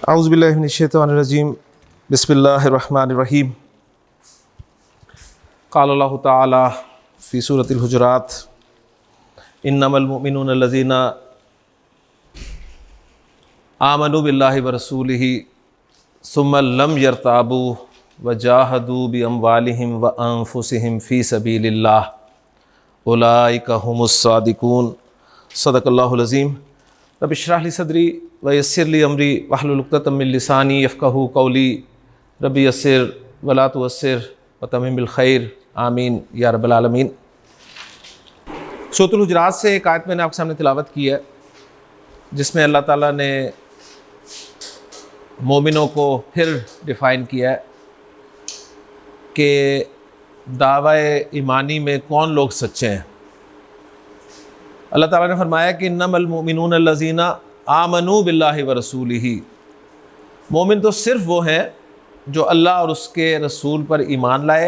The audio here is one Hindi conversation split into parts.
औज़ुबिल्लाहि मिनश्शैतानिर्रजीम बिस्मिल्लाहिर्रहमानिर्रहीम। क़ाल अल्लाहु तआला फ़ी सूरतिल हुजुरात इन्नमल मुमिनूना लज़ीना आमनू बिल्लाहि व रसूलिही सुम्मा लम यरताबू व जाहदू बि अम्वालिहिम व अनफुसिहिम फ़ी सबीलिल्लाह उलाइका हुमुस सादिकून। सदक़ल्लाहुल अज़ीम। रब्बि इश्रह ली सदरी व यस्सिर ली अमरी वहलुल उक़दतम मिन लिसानी यफ़क़हू क़ौली। रब्बि यस्सिर व ला तुअस्सिर व तम्मिम बिल खैर आमीन या रब्बल आलमीन। सूरतुल हुजुरात से एक आयत मैंने आपके सामने तिलावत की है जिसमें अल्लाह ताला ने मोमिनों को फिर डिफ़ाइन किया है कि दावाए ईमानी में कौन लोग सच्चे हैं। अल्लाह ताला ने फरमाया कि इन्नमल मुमिनूना लज़ीना आमनू बिल्लाहि व रसूलिही। मोमिन तो सिर्फ़ वो हैं जो अल्लाह और उसके रसूल पर ईमान लाए,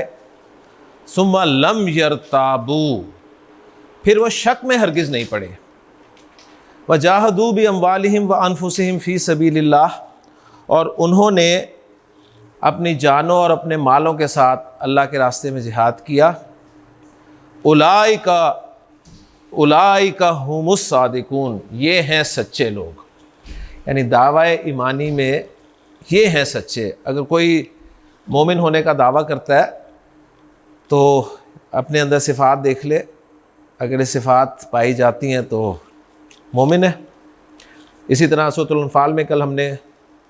सुम्मा लम यरताबू, फिर वह शक में हरगिज़ नहीं पड़े, व जाहदू बि अम्वालिहिम व अनफुसिहिम फ़ी सबीलिल्लाह, और उन्होंने अपनी जानों और अपने मालों के साथ अल्लाह के रास्ते में जिहाद किया। उलाइका हुमुस सादिकून, ये हैं सच्चे लोग। यानी दावाए ईमानी में ये हैं सच्चे। अगर कोई मोमिन होने का दावा करता है तो अपने अंदर सिफ़ात देख ले, अगर ये सिफ़ात पाई जाती हैं तो मोमिन है। इसी तरह सूरतुल अनफ़ाल में कल हमने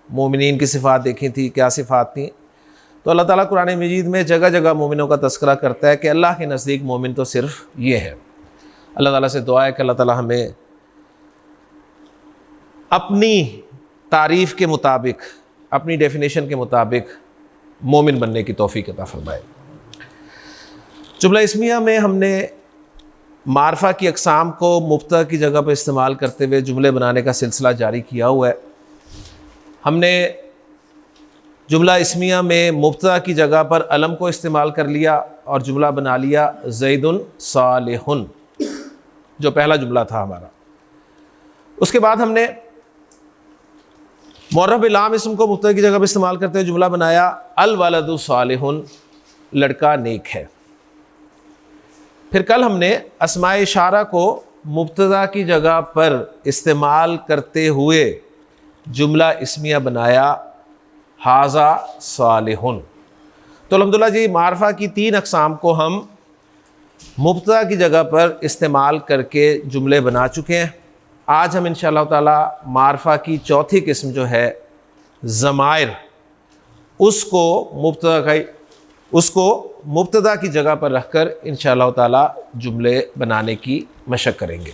मोमिनीन की सिफ़ात देखी थी, क्या सिफ़ात थी। तो अल्लाह ताला कुरान मजीद में जगह जगह मोमिनों का तज़किरा करता है कि अल्लाह के नज़दीक मोमिन तो सिर्फ़ ये है। अल्लाह ताला से दुआ है कि अल्लाह ताला हमें अपनी तारीफ़ के मुताबिक, अपनी डेफिनेशन के मुताबिक मोमिन बनने की तौफ़ीक़ अता फ़रमाए। जुमला इस्मिया में हमने मारफ़ा की अक़साम को मुब्तदा की जगह पर इस्तेमाल करते हुए जुमले बनाने का सिलसिला जारी किया हुआ है। हमने जुमला इस्मिया में मुब्तदा की जगह पर अलम को इस्तेमाल कर लिया और जुमला बना लिया ज़ैदुन सालिहुन, जो पहला जुमला था हमारा। उसके बाद हमने मुअर्रफ़ बिलाम इसम को मुब्तदा की जगह पर इस्तेमाल करते हुए जुमला बनाया अल वलदु सालिहुन, लड़का नेक है। फिर कल हमने अस्माए इशारा को मुब्तदा की जगह पर इस्तेमाल करते हुए जुमला इस्मिया बनाया हाज़ा सालिहुन। तो अल्हम्दुलिल्लाह जी, मारफ़ा की 3 अक़साम को हम मुब्तदा की जगह पर इस्तेमाल करके जुमले बना चुके हैं। आज हम इंशाअल्लाह ताला मारफ़ा की चौथी किस्म जो है ज़माइर, उसको मुब्तदा की जगह पर रखकर इंशाअल्लाह ताला जुमले बनाने की मशक़ करेंगे।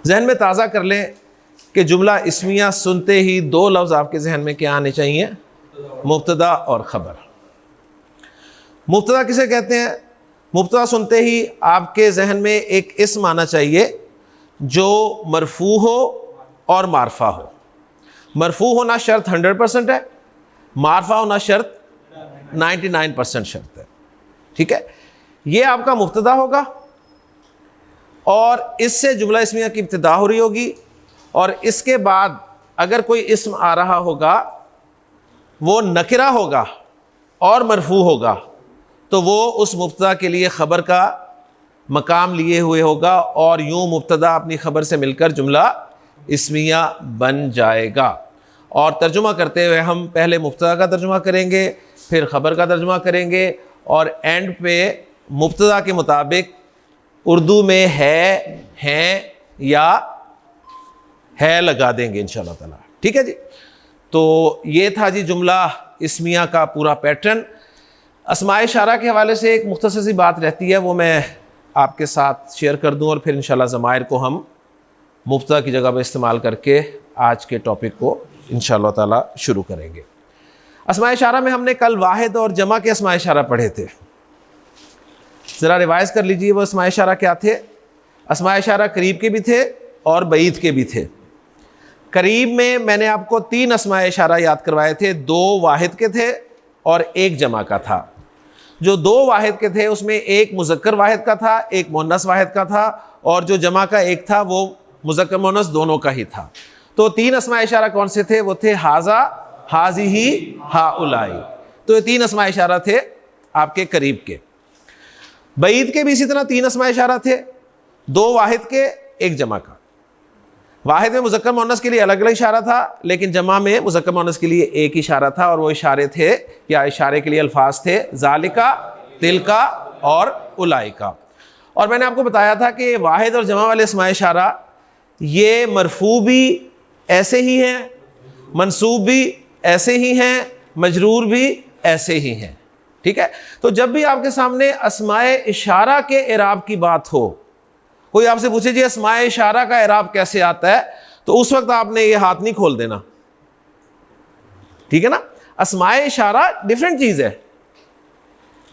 जहन में ताज़ा कर लें कि जुमला इस्मिया सुनते ही 2 लफ्ज़ आपके जहन में क्या आने चाहिए? मुब्तदा और ख़बर। मुब्तदा किसे कहते हैं? मुब्तदा सुनते ही आपके जहन में एक इस्म आना चाहिए जो मरफू हो और मारफ़ा हो। मरफू होना शर्त 100% है, मारफ़ा होना शर्त 99% शर्त है। ठीक है, ये आपका मुब्तदा होगा और इससे जुमला इस्मिया की इब्तिदा हो रही होगी, और इसके बाद अगर कोई इस्म आ रहा होगा वो नकिरा होगा और मरफू होगा तो वो उस मुब्तदा के लिए ख़बर का मकाम लिए हुए होगा, और यूँ मुब्तदा अपनी ख़बर से मिलकर जुमला इस्मिया बन जाएगा। और तर्जुमा करते हुए हम पहले मुब्तदा का तर्जुमा करेंगे, फिर ख़बर का तर्जुमा करेंगे, और एंड पे मुब्तदा के मुताबिक उर्दू में है, हैं या है लगा देंगे इंशाअल्लाह ताला। ठीक है जी। तो ये था जी जुमला इस्मिया का पूरा पैटर्न। अस्माए इशारा के हवाले से एक मुख्तसर सी बात रहती है, वो मैं आपके साथ शेयर कर दूं, और फिर इंशाअल्लाह ज़माइर को हम मुब्तदा की जगह पर इस्तेमाल करके आज के टॉपिक को इंशाअल्लाह ताला शुरू करेंगे। अस्माए इशारा में हमने कल वाहिद और जमा के अस्माए इशारा पढ़े थे। ज़रा रिवाइज़ कर लीजिए वो अस्माए इशारा क्या थे। अस्माए इशारा करीब के भी थे और बईद के भी थे। करीब में मैंने आपको 3 अस्माए इशारा याद करवाए थे, 2 वाहिद के थे और 1 जमा का था। जो 2 वाहिद के थे उसमें एक मुज़क्कर वाहिद का था, एक मुअन्नस वाहिद का था, और जो जमा का एक था वो मुज़क्कर मुअन्नस दोनों का ही था। तो 3 अस्माए इशारा कौन से थे? वो थे हाजा, हाजिही, हाउलाई। तो ये 3 अस्माए इशारा थे आपके करीब के। बईद के भी इसी तरह 3 अस्माए इशारा थे, 2 वाहिद के, 1 जमा का। वाहिद में मुज़क्कर मुअन्नस के लिए अलग अलग इशारा था, लेकिन जमा में मुज़क्कर मुअन्नस के लिए एक इशारा था, और वो इशारे थे या इशारे के लिए अल्फाज थे ज़ालिका, तिलका और उलाइका। और मैंने आपको बताया था कि वाहिद और जमा वाले अस्माए इशारा ये मरफू भी ऐसे ही हैं, मंसूब भी ऐसे ही हैं, मजरूर भी ऐसे ही हैं। ठीक है, तो जब भी आपके सामने अस्माए इशारा के इराब की बात हो, कोई आपसे पूछे जी अस्माए इशारा का इराब कैसे आता है, तो उस वक्त आपने ये हाथ नहीं खोल देना। ठीक है ना, अस्माए इशारा डिफरेंट चीज है।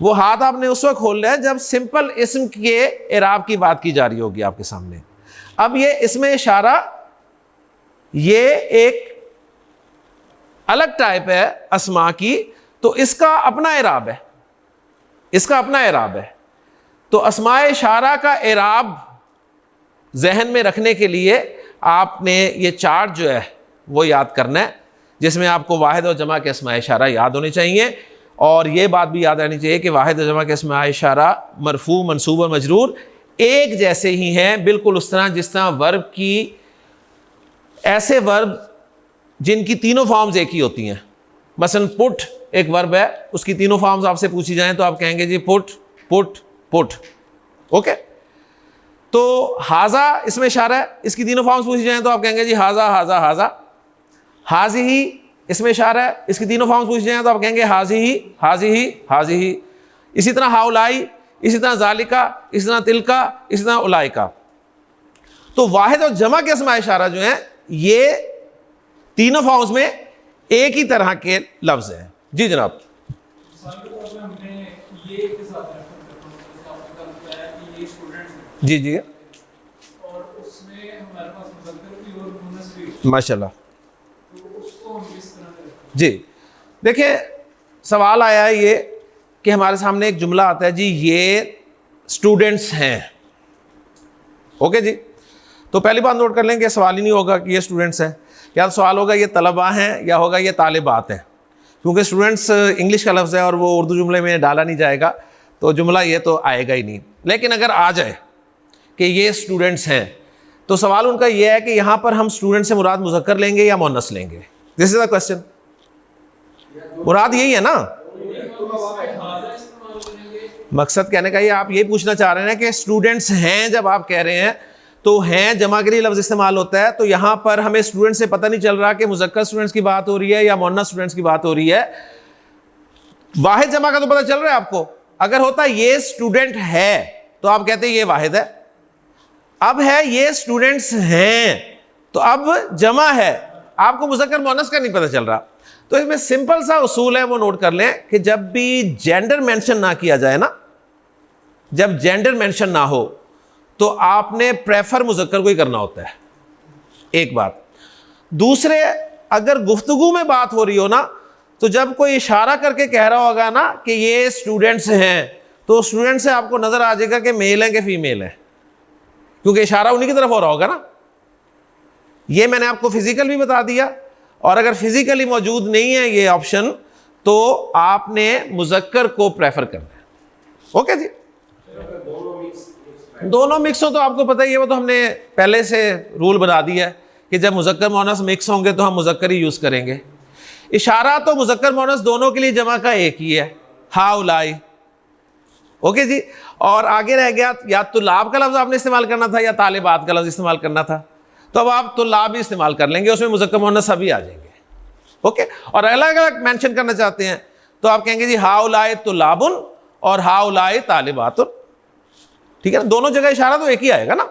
वो हाथ आपने उस वक्त खोल लिया जब सिंपल इस्म के इराब की बात की जा रही होगी आपके सामने। अब ये इसमें इशारा ये एक अलग टाइप है अस्मा की, तो इसका अपना इराब है, इसका अपना इराब है। तो अस्माए इशारा का इराब जहन में रखने के लिए आपने ये चार्ट जो है वो याद करना है, जिसमें आपको वाहिद और जमा के अस्माए इशारा याद होने चाहिए। और ये बात भी याद रहनी चाहिए कि वाहिद और जमा के अस्माए इशारा मरफू, मंसूब और मजरूर एक जैसे ही हैं, बिल्कुल उस तरह जिस तरह वर्ब की, ऐसे वर्ब जिनकी तीनों फॉर्म्स एक ही होती हैं। मसलन पुट एक वर्ब है, उसकी तीनों फॉर्म्स आपसे पूछी जाएं तो आप कहेंगे जी पुट, पुट, पुट। ओके, तो हाजा इसमें इशारा है, इसकी तीनों फॉर्म्स पूछी जाएं तो आप कहेंगे जी हाजा, हाजा, हाजा। हाजी ही इसमें इशारा है, इसकी तीनों फॉर्म्स पूछी जाएं तो आप कहेंगे हाजी ही, हाजी ही, हाजी ही। इसी तरह हाउलाई, इसी तरह जालिका, इसी तरह तिलका, इसी तरह उलाइका। तो वाहिद और जमा के अस्माए इशारा जो हैं ये तीनों फॉर्म्स में एक ही तरह के लफ्ज हैं। जी जनाब। जी जी, और उसमें हमारे पास मुज़क्कर भी और मुअन्नस भी, माशाल्लाह। तो उसको हम किस तरह से? जी देखिए, सवाल आया है ये कि हमारे सामने एक जुमला आता है जी ये स्टूडेंट्स हैं। ओके जी, तो पहली बात नोट कर लें कि सवाल ही नहीं होगा कि ये स्टूडेंट्स हैं, या तो सवाल होगा ये तलबा हैं या होगा ये तालिबात हैं, क्योंकि स्टूडेंट्स इंग्लिश का लफ्ज़ है और वो उर्दू जुमले में डाला नहीं जाएगा, तो जुमला ये तो आएगा ही नहीं। लेकिन अगर आ जाए कि ये स्टूडेंट्स हैं, तो सवाल उनका ये है कि यहाँ पर हम स्टूडेंट से मुराद मुज़क्कर लेंगे या मुअन्नस लेंगे। This is the question. मुराद यही है ना, मकसद कहने का ये आप ये पूछना चाह रहे हैं कि स्टूडेंट्स हैं, जब आप कह रहे हैं तो हैं जमा के लिए लफ्ज़ इस्तेमाल होता है, तो यहाँ पर हमें स्टूडेंट से पता नहीं चल रहा कि मुज़क्कर स्टूडेंट्स की बात हो रही है या मुअन्नस स्टूडेंट्स की बात हो रही है। वाहिद जमा का तो पता चल रहा है आपको। अगर होता ये स्टूडेंट है तो आप कहते ये वाहिद है, अब है ये स्टूडेंट्स हैं, तो अब जमा है, आपको मुज़क्कर मुअन्नस का नहीं पता चल रहा। तो इसमें सिंपल सा उसूल है, वो नोट कर लें कि जब भी जेंडर मेंशन ना किया जाए ना, जब जेंडर मेंशन ना हो, तो आपने प्रेफर मुज़क्कर को ही करना होता है। एक बात। दूसरे, अगर गुफ्तगू में बात हो रही हो ना, तो जब कोई इशारा करके कह रहा होगा ना कि ये स्टूडेंट्स हैं, तो स्टूडेंट से आपको नजर आ जाएगा कि मेल है कि फीमेल है, क्योंकि इशारा उन्हीं की तरफ हो रहा होगा ना। ये मैंने आपको फिजिकल भी बता दिया, और अगर फिजिकली मौजूद नहीं है ये ऑप्शन, तो आपने मुज़क्कर को प्रेफर करना है। ओके जी, दोनों मिक्स हो तो आपको पता ही है, वो तो हमने पहले से रूल बना दिया है कि जब मुज़क्कर मुअन्नस मिक्स होंगे तो हम मुज़क्कर ही यूज़ करेंगे। इशारा तो मुज़क्कर मुअन्नस दोनों के लिए जमा का एक ही है, हाउलाई। ओके जी, और आगे रह गया या तुलाब का लफ्ज़ आपने इस्तेमाल करना था या तालिबात का लफ्ज़ इस्तेमाल करना था, तो अब आप तुलाब ही इस्तेमाल कर लेंगे, उसमें मुज़क्कर मुअन्नस सभी आ जाएंगे। ओके, और अलग अलग मेंशन करना चाहते हैं तो आप कहेंगे जी हाउलाई तुलाबुन और हाउलाई तालिबातुन। ठीक है ना, दोनों जगह इशारा तो एक ही आएगा ना।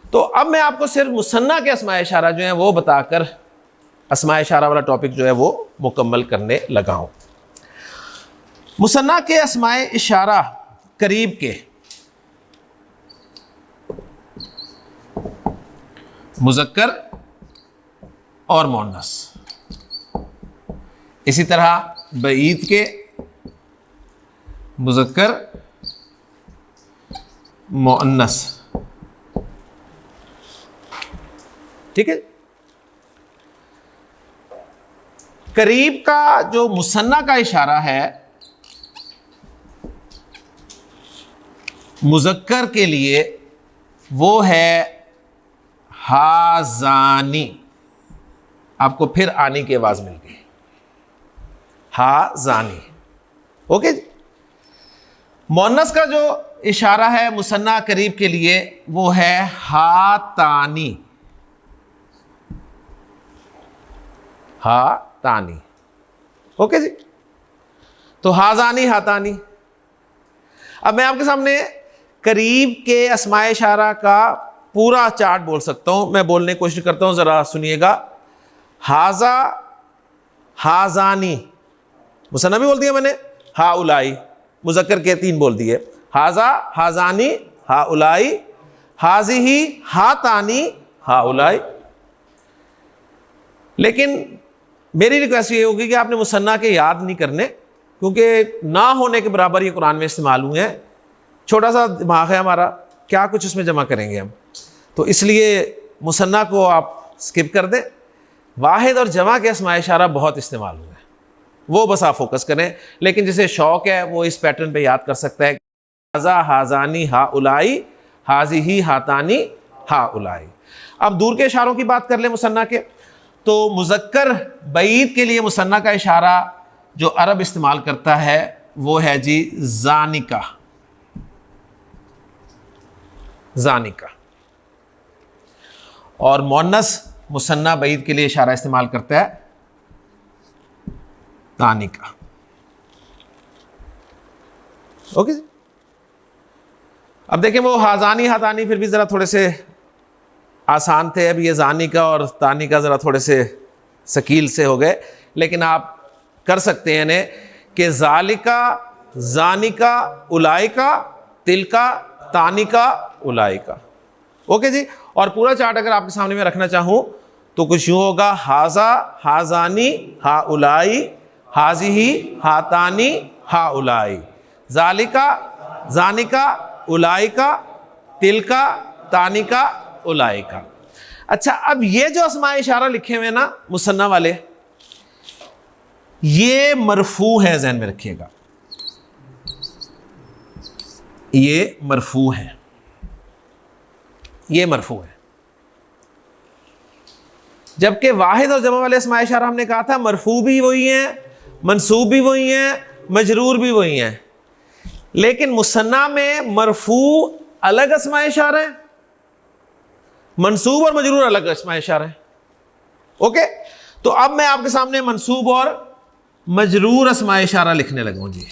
तो अब मैं आपको सिर्फ मुसन्ना के अस्माए इशारा जो है वो बताकर अस्माए इशारा वाला टॉपिक जो है वो मुकम्मल करने लगा हूं। मुसन्ना के अस्माए इशारा करीब के मुज़क्कर और मुअन्नस, इसी तरह बईद के मुज़क्कर मुअन्नस। ठीक है, करीब का जो मुसन्ना का इशारा है मुज़क्कर के लिए वो है हाजानी। आपको फिर आनी की आवाज मिल गई, हाजानी। ओके जी। मुअन्नस का जो इशारा है मुसन्ना करीब के लिए वो है हातानी, हातानी। ओके जी। तो हाजानी, हातानी। अब मैं आपके सामने करीब के अस्माए इशारा का पूरा चार्ट बोल सकता हूं। मैं बोलने की कोशिश करता हूं, जरा सुनिएगा। हाजा, हाजानी, मुसन्ना भी बोल दिया मैंने। हा उलाई, मुज़क्कर के 3 बोल दिए। हाजा, हाजानी, हा उलाई, हाजिही, हातानी, हा उलाई। लेकिन मेरी रिक्वेस्ट ये होगी कि आपने मुसन्ना के याद नहीं करने, क्योंकि ना होने के बराबर ये कुरान में इस्तेमाल हुए हैं। छोटा सा दिमाग है हमारा, क्या कुछ उसमें जमा करेंगे हम, तो इसलिए मुसन्ना को आप स्किप कर दें। वाहिद और जमा के अस्माए इशारा बहुत इस्तेमाल हुए हैं, वो बस आप फोकस करें। लेकिन जिसे शौक है वो इस पैटर्न पे याद कर सकता है। हाजा, हाजानी, हा उलाई, हाजिही, हातानी, हा उलाई। अब दूर के इशारों की बात कर लें मुसन्ना के, तो मुज़क्कर बईद के लिए मुसन्ना का इशारा जो अरब इस्तेमाल करता है वो है जी जानिका, जानिका। और मुअन्नस मुसन्ना बईद के लिए इशारा इस्तेमाल करता है तानिका। ओके जी। अब देखें वो हाजानी, हातानी फिर भी ज़रा थोड़े से आसान थे। अब ये जानिका और तानिका ज़रा थोड़े से शकील से हो गए, लेकिन आप कर सकते हैं इन्हें कि जालिका, जानिका, उलाइका, तिलका, तानिका, उलाइका। ओके जी। और पूरा चार्ट अगर आपके सामने में रखना चाहूँ तो कुछ यूँ होगा। हाजा, हाजानी, हा उलाई, हाजिही, हातानी, हा उलाई, जालिका, जानिका, उलाइका, तिलका, तानिका, उलाइका। अच्छा, अब ये जो अस्माए इशारा लिखे हुए हैं ना मुसन्ना वाले, ये मरफू है, ज़हन में रखिएगा, ये मरफू है, ये मरफू है। जबकि वाहिद और जमा वाले अस्माए इशारा हमने कहा था मरफू भी वही हैं, मंसूब भी वही हैं, मजरूर भी वही हैं। लेकिन मुसन्ना में मरफू अलग अस्माए इशारा है, मंसूब और मजरूर अलग अस्माए इशारा है। ओके, तो अब मैं आपके सामने मंसूब और मजरूर अस्माए इशारा लिखने लगा हूं जी।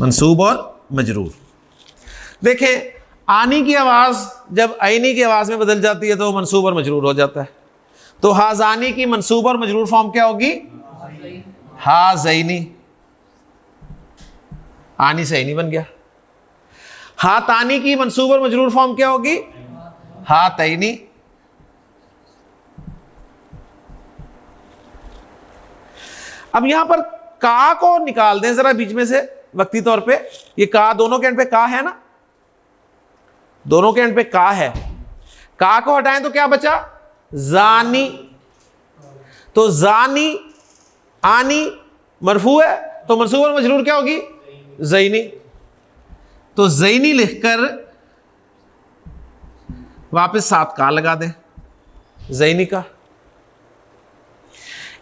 मंसूब और मजरूर। देखें, आनी की आवाज जब आईनी की आवाज में बदल जाती है तो मंसूब और मजरूर हो जाता है। तो हाजानी की मंसूब और मजरूर फॉर्म क्या होगी? हाज़ैनी। आनी से आईनी बन गया। हातानी की मंसूब और मजरूर फॉर्म क्या होगी? हातैनी। अब यहां पर का को निकाल दें जरा बीच में से वक्ती तौर पे। ये का दोनों के एंड पे का है ना, दोनों के एंड पे का है। का को हटाएं तो क्या बचा? जानी। तो जानी, आनी मरफू है तो मंसूब और मजरूर क्या होगी? ज़ैनी। तो ज़ैनी लिखकर वापस साथ का लगा दें, ज़ैनी का।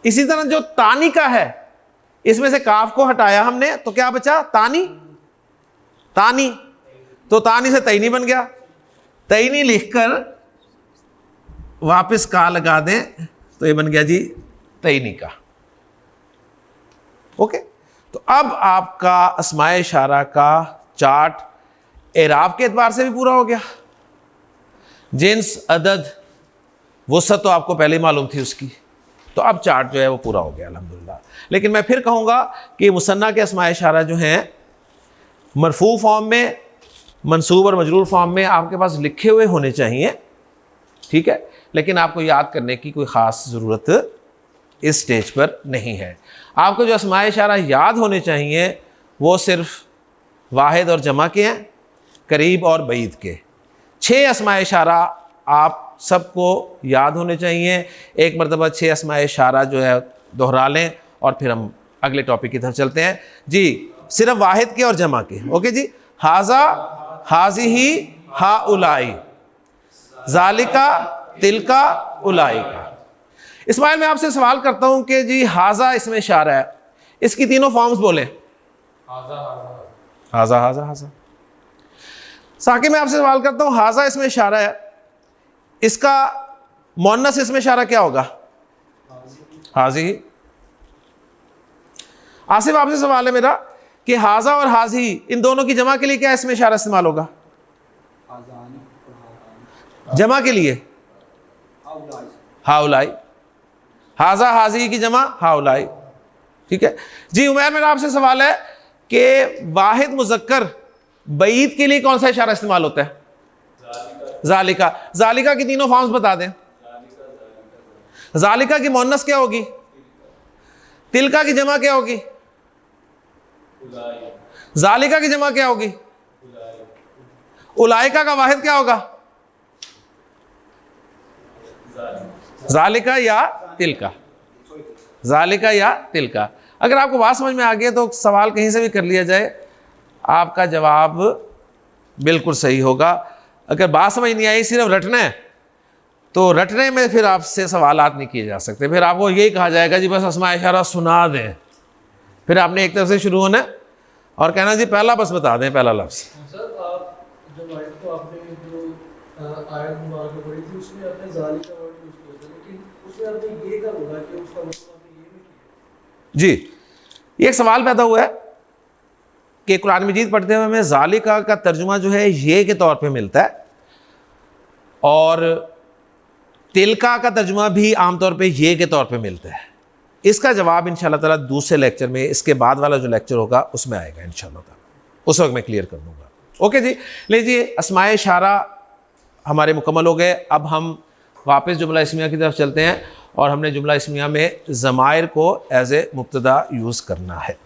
इसी तरह जो तानी का है, इसमें से काफ को हटाया हमने तो क्या बचा? तानी। तानी, तो तानी से तैनी बन गया। तैनी लिखकर वापस का लगा दें तो ये बन गया जी तैनी का। ओके, तो अब आपका अस्माए इशारा का चार्ट एराब के एतबार से भी पूरा हो गया। जिन्स, अदद, वसत तो आपको पहले ही मालूम थी उसकी, तो अब चार्ट जो है वो पूरा हो गया अल्हम्दुलिल्लाह। लेकिन मैं फिर कहूँगा कि मुसन्ना के अस्माए इशारा जो हैं मरफू फॉर्म में, मंसूब और मजरूर फॉर्म में आपके पास लिखे हुए होने चाहिए, ठीक है। लेकिन आपको याद करने की कोई ख़ास ज़रूरत इस स्टेज पर नहीं है। आपको जो अस्माए इशारा याद होने चाहिए वो सिर्फ वाहिद और जमा के हैं, करीब और बईद के। 6 अस्माए इशारा आप सबको याद होने चाहिए। एक मरतबा 6 अस्माए इशारा जो है दोहरा लें और फिर हम अगले टॉपिक की तरफ चलते हैं जी। सिर्फ वाहिद के और जमा के। ओके जी। हाजा, हाजिही, हा उलाई, जालिका, तिलका, उलाई का। इस्माइल मैं आपसे सवाल करता हूं कि जी हाजा इसमें इशारा है, इसकी तीनों फॉर्म्स बोले। हाजा हाजा हाजा। साकिब मैं आपसे सवाल करता हूं, हाजा इसमें इशारा है, इसका मुअन्नस इसमें इशारा क्या होगा? हाजी। आसिफ आपसे सवाल है मेरा कि हाजा और हाजी इन दोनों की जमा के लिए क्या इसमें इशारा इस्तेमाल होगा? जमा के लिए हाउलाई। हाजा हाजी की जमा हाउलाई। ठीक है जी। उमैर मेरा आपसे सवाल है कि वाहिद मुजक्कर बईद के लिए कौन सा इशारा इस्तेमाल होता है? जालिका। जालिका की तीनों फॉर्म्स बता दें। जालिका की मुअन्नस क्या होगी? तिलका की जमा क्या होगी? जालिका की जमा क्या होगी? उलाइका का वाहिद क्या होगा? जालिका या तिलका। जालिका या तिलका। अगर आपको बात समझ में आ गई तो सवाल कहीं से भी कर लिया जाए, आपका जवाब बिल्कुल सही होगा। अगर बात समझ नहीं आई, सिर्फ रटना है, तो रटने में फिर आपसे सवालात नहीं किए जा सकते। फिर आपको यही कहा जाएगा जी बस अस्मा इशारा सुना दें। फिर आपने एक तरफ से शुरू होना है और कहना जी पहला बस बता दें, पहला लफ्ज़। सर आप जब आयत को आपने जो आयत मुबारक पढ़ी थी उसमें आपने जालिका वर्ड यूज़ किया था, लेकिन उसमें आपने ये कहा बोला कि उसका मतलब आपने ये नहीं किया। जी, एक सवाल पैदा हुआ है कि कुरान मजीद पढ़ते हुए हमें जालिका का तर्जुमा जो है ये के तौर पे मिलता है और तिलका का तर्जुमा भी आमतौर पे ये के तौर पे मिलता है। इसका जवाब इंशाल्लाह ताला दूसरे लेक्चर में, इसके बाद वाला जो लेक्चर होगा उसमें आएगा इंशाल्लाह ताला, उस वक्त मैं क्लियर कर दूंगा। ओके जी। लीजिए अस्माए इशारा हमारे मुकम्मल हो गए। अब हम वापस जुमला इस्मिया की तरफ चलते हैं और हमने जुमला इस्मिया में ज़मायर को एज ए मुब्तदा यूज़ करना है।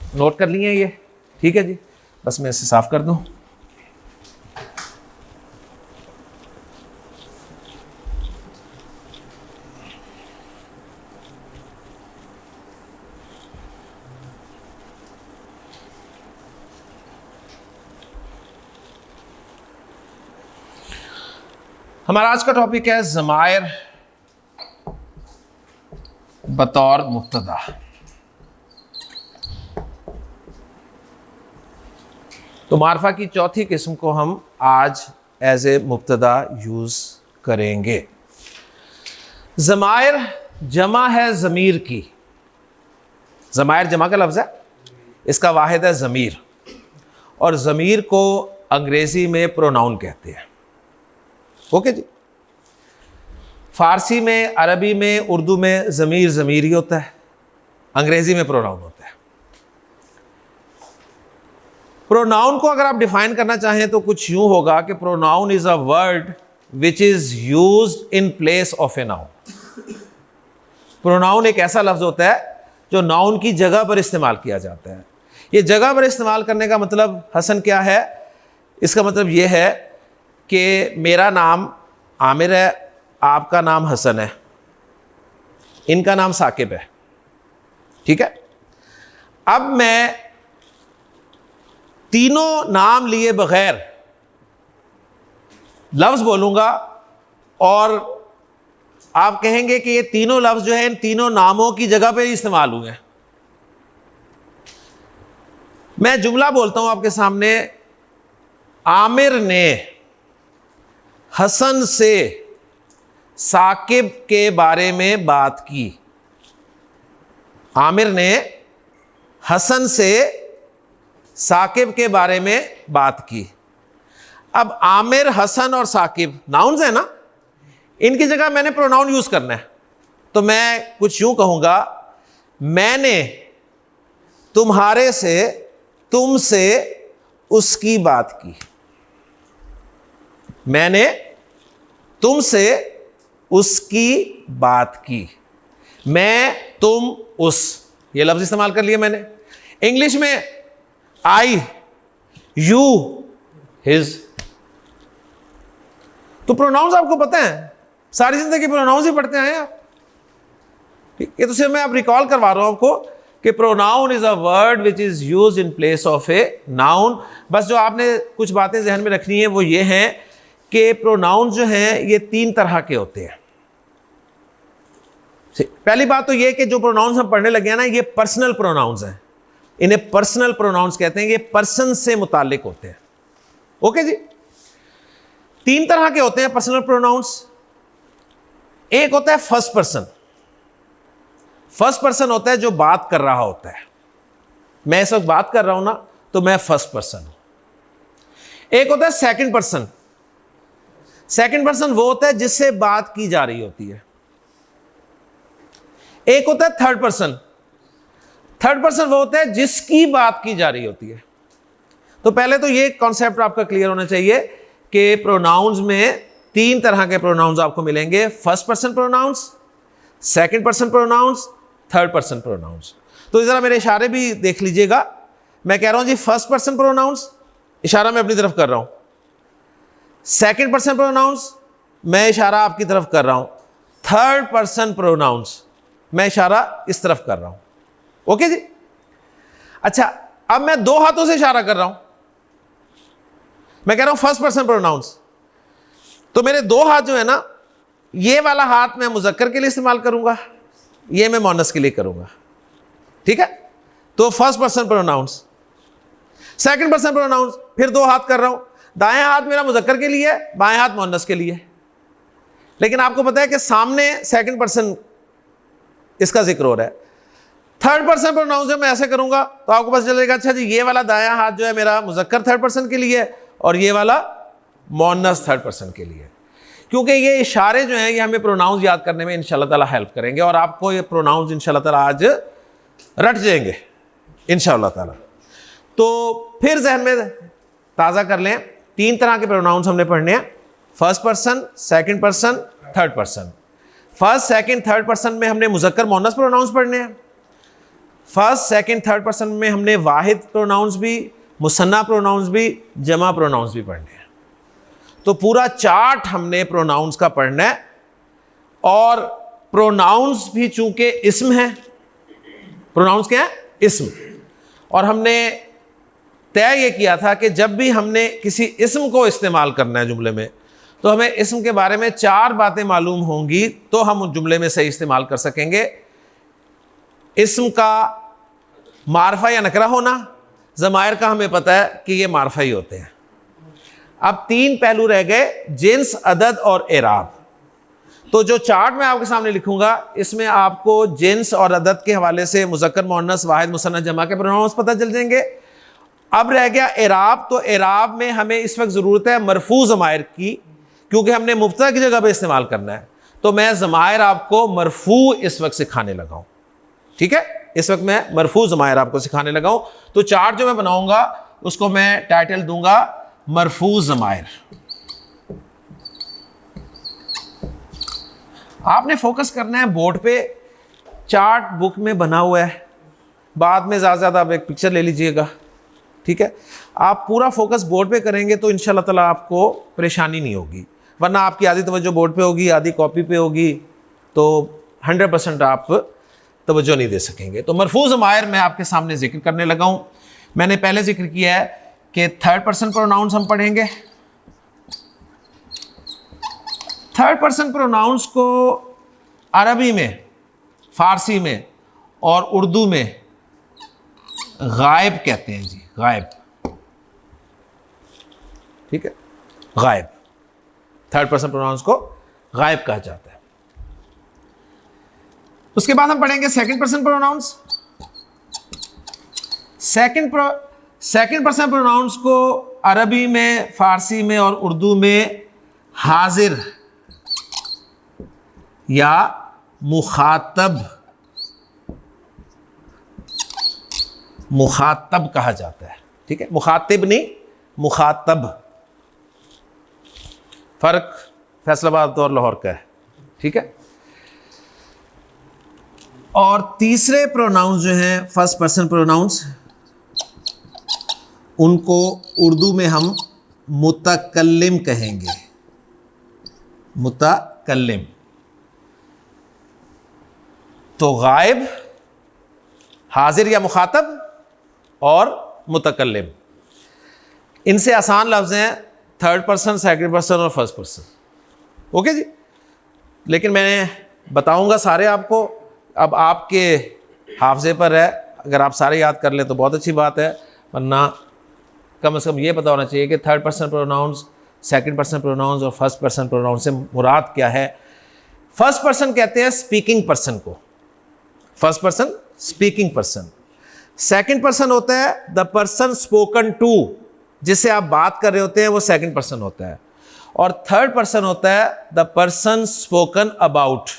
नोट कर लिए ये? ठीक है जी। बस मैं इसे साफ़ कर दूं। हमारा आज का टॉपिक है ज़मायर बतौर मुब्तदा। तो मारफा की चौथी किस्म को हम आज एज ए मुब्तदा यूज़ करेंगे। ज़मायर जमा है ज़मीर की। ज़मायर जमा का लफ्ज़ है, इसका वाहिद है ज़मीर, और ज़मीर को अंग्रेज़ी में प्रोनाउन कहते हैं। ओके जी। फ़ारसी में, अरबी में, उर्दू में ज़मीर ज़मीर ही होता है, अंग्रेज़ी में प्रोनाउन होता है। प्रोनाउन को अगर आप डिफाइन करना चाहें तो कुछ यूं होगा कि pronoun is a word which is used in place of a noun. Pronoun एक ऐसा लफ्ज होता है जो नाउन की जगह पर इस्तेमाल किया जाता है। ये जगह पर इस्तेमाल करने का मतलब हसन क्या है? इसका मतलब ये है कि मेरा नाम आमिर है, आपका नाम हसन है, इनका नाम साकिब है। ठीक है। अब मैं तीनों नाम लिए बगैर लफ्ज़ बोलूँगा और आप कहेंगे कि ये तीनों लफ्ज़ जो है इन तीनों नामों की जगह पे ही इस्तेमाल हुए हैं। मैं जुमला बोलता हूँ आपके सामने, आमिर ने हसन से साकिब के बारे में बात की। आमिर ने हसन से साकिब के बारे में बात की। अब आमिर, हसन और साकिब नाउन्स है ना, इनकी जगह मैंने प्रोनाउन यूज करना है। तो मैं कुछ यूं कहूंगा, मैंने तुम्हारे से, तुमसे उसकी बात की। मैंने तुमसे उसकी बात की। मैं, तुम, उस, ये लफ्ज इस्तेमाल कर लिया मैंने। इंग्लिश में आई, यू, हिज। तो प्रोनाउंस आपको पता है, सारी जिंदगी प्रोनाउंस ही पढ़ते आए आप। ये तो सिर्फ मैं आप रिकॉल करवा रहा हूं आपको कि pronoun is a word which is used in place of a noun. बस जो आपने कुछ बातें जहन में रखनी है वो ये हैं कि प्रोनाउन जो हैं ये 3 तरह के होते हैं। पहली बात तो ये कि जो प्रोनाउंस हम पढ़ने लगे हैं ना, ये पर्सनल प्रोनाउंस हैं, इन्हें पर्सनल प्रोनाउंस कहते हैं, ये पर्सन से मुतालिक होते हैं। ओके जी। 3 तरह के होते हैं पर्सनल प्रोनाउंस। एक होता है फर्स्ट पर्सन। फर्स्ट पर्सन होता है जो बात कर रहा होता है। मैं इस वक्त बात कर रहा हूं ना, तो मैं फर्स्ट पर्सन हूं। एक होता है सेकंड पर्सन। सेकंड पर्सन वो होता है जिससे बात की जा रही होती है। एक होता है थर्ड पर्सन। थर्ड पर्सन वो होता है जिसकी बात की जा रही होती है। तो पहले तो ये कॉन्सेप्ट आपका क्लियर होना चाहिए कि प्रोनाउंस में 3 तरह के प्रोनाउंस आपको मिलेंगे, first person pronouns, second person pronouns, third person pronouns. तो जरा मेरे इशारे भी देख लीजिएगा। मैं कह रहा हूं जी फर्स्ट पर्सन प्रोनाउंस, इशारा मैं अपनी तरफ कर रहा हूं। सेकंड पर्सन प्रोनाउंस, मैं इशारा आपकी तरफ कर रहा हूं। थर्ड पर्सन प्रोनाउंस, मैं इशारा इस तरफ कर रहा हूं। ओके जी। अच्छा, अब मैं 2 हाथों से इशारा कर रहा हूं। मैं कह रहा हूं फर्स्ट पर्सन प्रोनाउंस, तो मेरे 2 हाथ जो है ना, ये वाला हाथ मैं मुज़क्कर के लिए इस्तेमाल करूंगा, ये मैं मुअन्नस के लिए करूंगा। ठीक है। तो first person pronouns. Second person pronouns, फिर 2 हाथ कर रहा हूं, दाएं हाथ मेरा मुज़क्कर के लिए है, बाएं हाथ मुअन्नस के लिए। लेकिन आपको पता है कि सामने सेकंड पर्सन इसका जिक्र हो रहा है। थर्ड पर्सन प्रोनाउंस जब मैं ऐसे करूंगा तो आपको पता चलेगा, अच्छा जी ये वाला दायां हाथ जो है मेरा मुज़क्कर थर्ड पर्सन के लिए है और ये वाला मुअन्नस थर्ड पर्सन के लिए। क्योंकि ये इशारे जो हैं ये हमें प्रोनाउंस याद करने में इंशाल्लाह ताला हेल्प करेंगे और आपको ये प्रोनाउंस इंशाल्लाह ताला आज रट जाएंगे इंशाल्लाह ताला। तो फिर जहन में ताज़ा कर लें, 3 तरह के प्रोनाउंस हमने पढ़ने हैं, first person, second person, third person. First second third person में हमने मुज़क्कर मुअन्नस प्रोनाउंस पढ़ने हैं। फर्स्ट सेकंड थर्ड पर्सन में हमने वाहिद प्रोनाउंस भी, मुसन्ना प्रोनाउंस भी, जमा प्रोनाउंस भी पढ़ने हैं। तो पूरा चार्ट हमने प्रोनाउंस का पढ़ना है। और प्रोनाउंस भी चूंकि इस्म है, प्रोनाउंस क्या है? इस्म। और हमने तय ये किया था कि जब भी हमने किसी इस्म को इस्तेमाल करना है जुमले में, तो हमें इस्म के बारे में 4 बातें मालूम होंगी तो हम उस जुमले में सही इस्तेमाल कर सकेंगे। इस्म का मारफा या नकरा होना, ज़मायर का हमें पता है कि ये मारफा ही होते हैं। अब 3 पहलू रह गए, जिन्स, अदद और एराब। तो जो चार्ट मैं आपके सामने लिखूंगा इसमें आपको जिन्स और अदद के हवाले से मुज़क्कर मुअन्नस वाहिद मुसन्ना जमा के प्रोनाउंस पता चल जाएंगे। अब रह गया एराब। तो एराब में हमें इस वक्त ज़रूरत है मरफू ज़मायर की, क्योंकि हमने मुब्तदा की जगह पे इस्तेमाल करना है। तो मैं ज़मायर आपको मरफू इस वक्त सिखाने लगा हूं। ठीक है, इस वक्त मैं मरफू ज़मायर आपको सिखाने लगा हूं। तो चार्ट जो मैं बनाऊंगा उसको मैं टाइटल दूंगा मरफू ज़मायर। आपने फोकस करना है बोर्ड पे, चार्ट बुक में बना हुआ है, बाद में ज़्यादा से ज़्यादा आप एक पिक्चर ले लीजिएगा। ठीक है, आप पूरा फोकस बोर्ड पे करेंगे तो इंशाल्लाह ताला आपको परेशानी नहीं होगी, वरना आपकी आधी तवज्जो बोर्ड पे होगी, आधी कॉपी पे होगी, तो 100% आप तवज्जो नहीं दे सकेंगे। तो मरफू ज़मायर मैं आपके सामने जिक्र करने लगा हूँ। मैंने पहले जिक्र किया है कि थर्ड पर्सन प्रोनाउंस हम पढ़ेंगे। थर्ड पर्सन प्रोनाउंस को अरबी में, फारसी में और उर्दू में गायब कहते हैं जी, गायब। ठीक है, गायब। थर्ड पर्सन प्रोनाउंस को गायब कहा जाता है। उसके बाद हम पढ़ेंगे second person pronouns. Second person pronouns को अरबी में, फारसी में और उर्दू में हाजिर या मुखातब कहा जाता है। ठीक है, मुखातिब नहीं, मुखातब। फर्क फैसलाबाद और लाहौर का है। ठीक है। और तीसरे प्रोनाउंस जो हैं फर्स्ट पर्सन प्रोनाउंस, उनको उर्दू में हम मुतकल्लिम कहेंगे। मुतकल्लिम। तो गायब, हाजिर या मुखातब और मुतकल्लिम, इनसे आसान लफ्ज़ हैं थर्ड पर्सन, सेकंड पर्सन और फर्स्ट पर्सन। ओके जी, लेकिन मैं बताऊंगा सारे आपको, अब आपके हाफजे पर है, अगर आप सारे याद कर लें तो बहुत अच्छी बात है, वरना कम से कम ये पता होना चाहिए कि third person pronouns, second person pronouns और फर्स्ट पर्सन प्रोनाउंस से मुराद क्या है। फर्स्ट पर्सन कहते हैं स्पीकिंग पर्सन को, first person speaking person. Second person होता है द पर्सन स्पोकन टू, जिससे आप बात कर रहे होते हैं, वो सेकंड पर्सन होता है। और थर्ड पर्सन होता है द पर्सन स्पोकन अबाउट,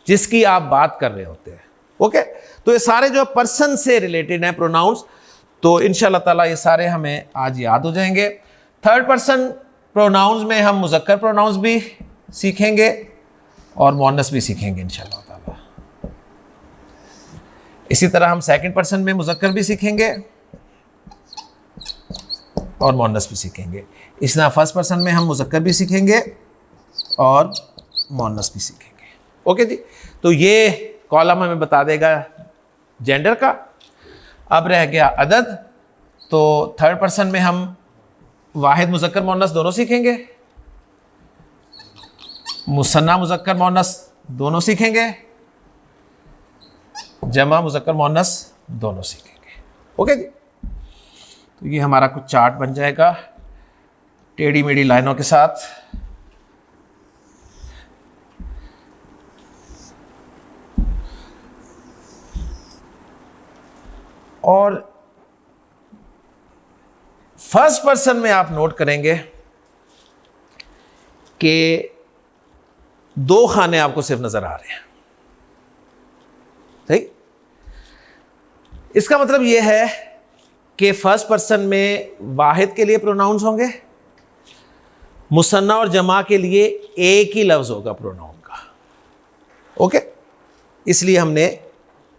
जिसकी आप बात कर रहे होते हैं। ओके, तो ये सारे जो पर्सन से रिलेटेड हैं प्रोनाउंस, तो इंशाल्लाह ताला ये सारे हमें आज याद हो जाएंगे। थर्ड पर्सन प्रोनाउंस में हम मुज़क्कर प्रोनाउंस भी सीखेंगे और मुअन्नस भी सीखेंगे इंशाल्लाह ताला। इसी तरह हम सेकंड पर्सन में मुज़क्कर भी सीखेंगे और मुअन्नस भी सीखेंगे। इस तरह फर्स्ट पर्सन में हम मुज़क्कर भी सीखेंगे और मुअन्नस भी सीखेंगे। ओके जी, तो ये कॉलम हमें बता देगा जेंडर का। अब रह गया अदद, तो थर्ड पर्सन में हम वाहिद मुज़क्कर मुअन्नस दोनों सीखेंगे, मुसन्ना मुज़क्कर मुअन्नस दोनों सीखेंगे, जमा मुज़क्कर मुअन्नस दोनों सीखेंगे। ओके जी, तो ये हमारा कुछ चार्ट बन जाएगा टेढ़ी मेढ़ी लाइनों के साथ। और फर्स्ट पर्सन में आप नोट करेंगे कि दो खाने आपको सिर्फ नजर आ रहे हैं। सही, इसका मतलब यह है कि फर्स्ट पर्सन में वाहिद के लिए प्रोनाउंस होंगे, मुसन्ना और जमा के लिए एक ही लफ्ज़ होगा प्रोनाउन का। ओके, इसलिए हमने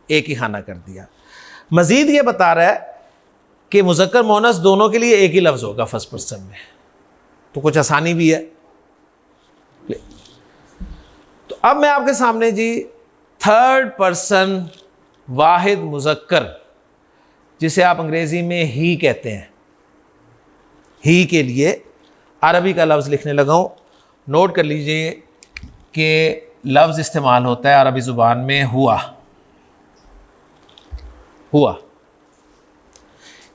एक ही खाना कर दिया। मज़ीद ये बता रहा है कि मुज़क्कर मुअन्नस दोनों के लिए एक ही लफ्ज़ होगा फर्स्ट पर्सन में, तो कुछ आसानी भी है। तो अब मैं आपके सामने जी थर्ड पर्सन वाहिद मुज़क्कर, जिसे आप अंग्रेज़ी में ही कहते हैं, ही के लिए अरबी का लफ्ज़ लिखने लगा हूँ। नोट कर लीजिए कि लफ्ज़ इस्तेमाल होता है अरबी ज़ुबान में हुआ, हुआ।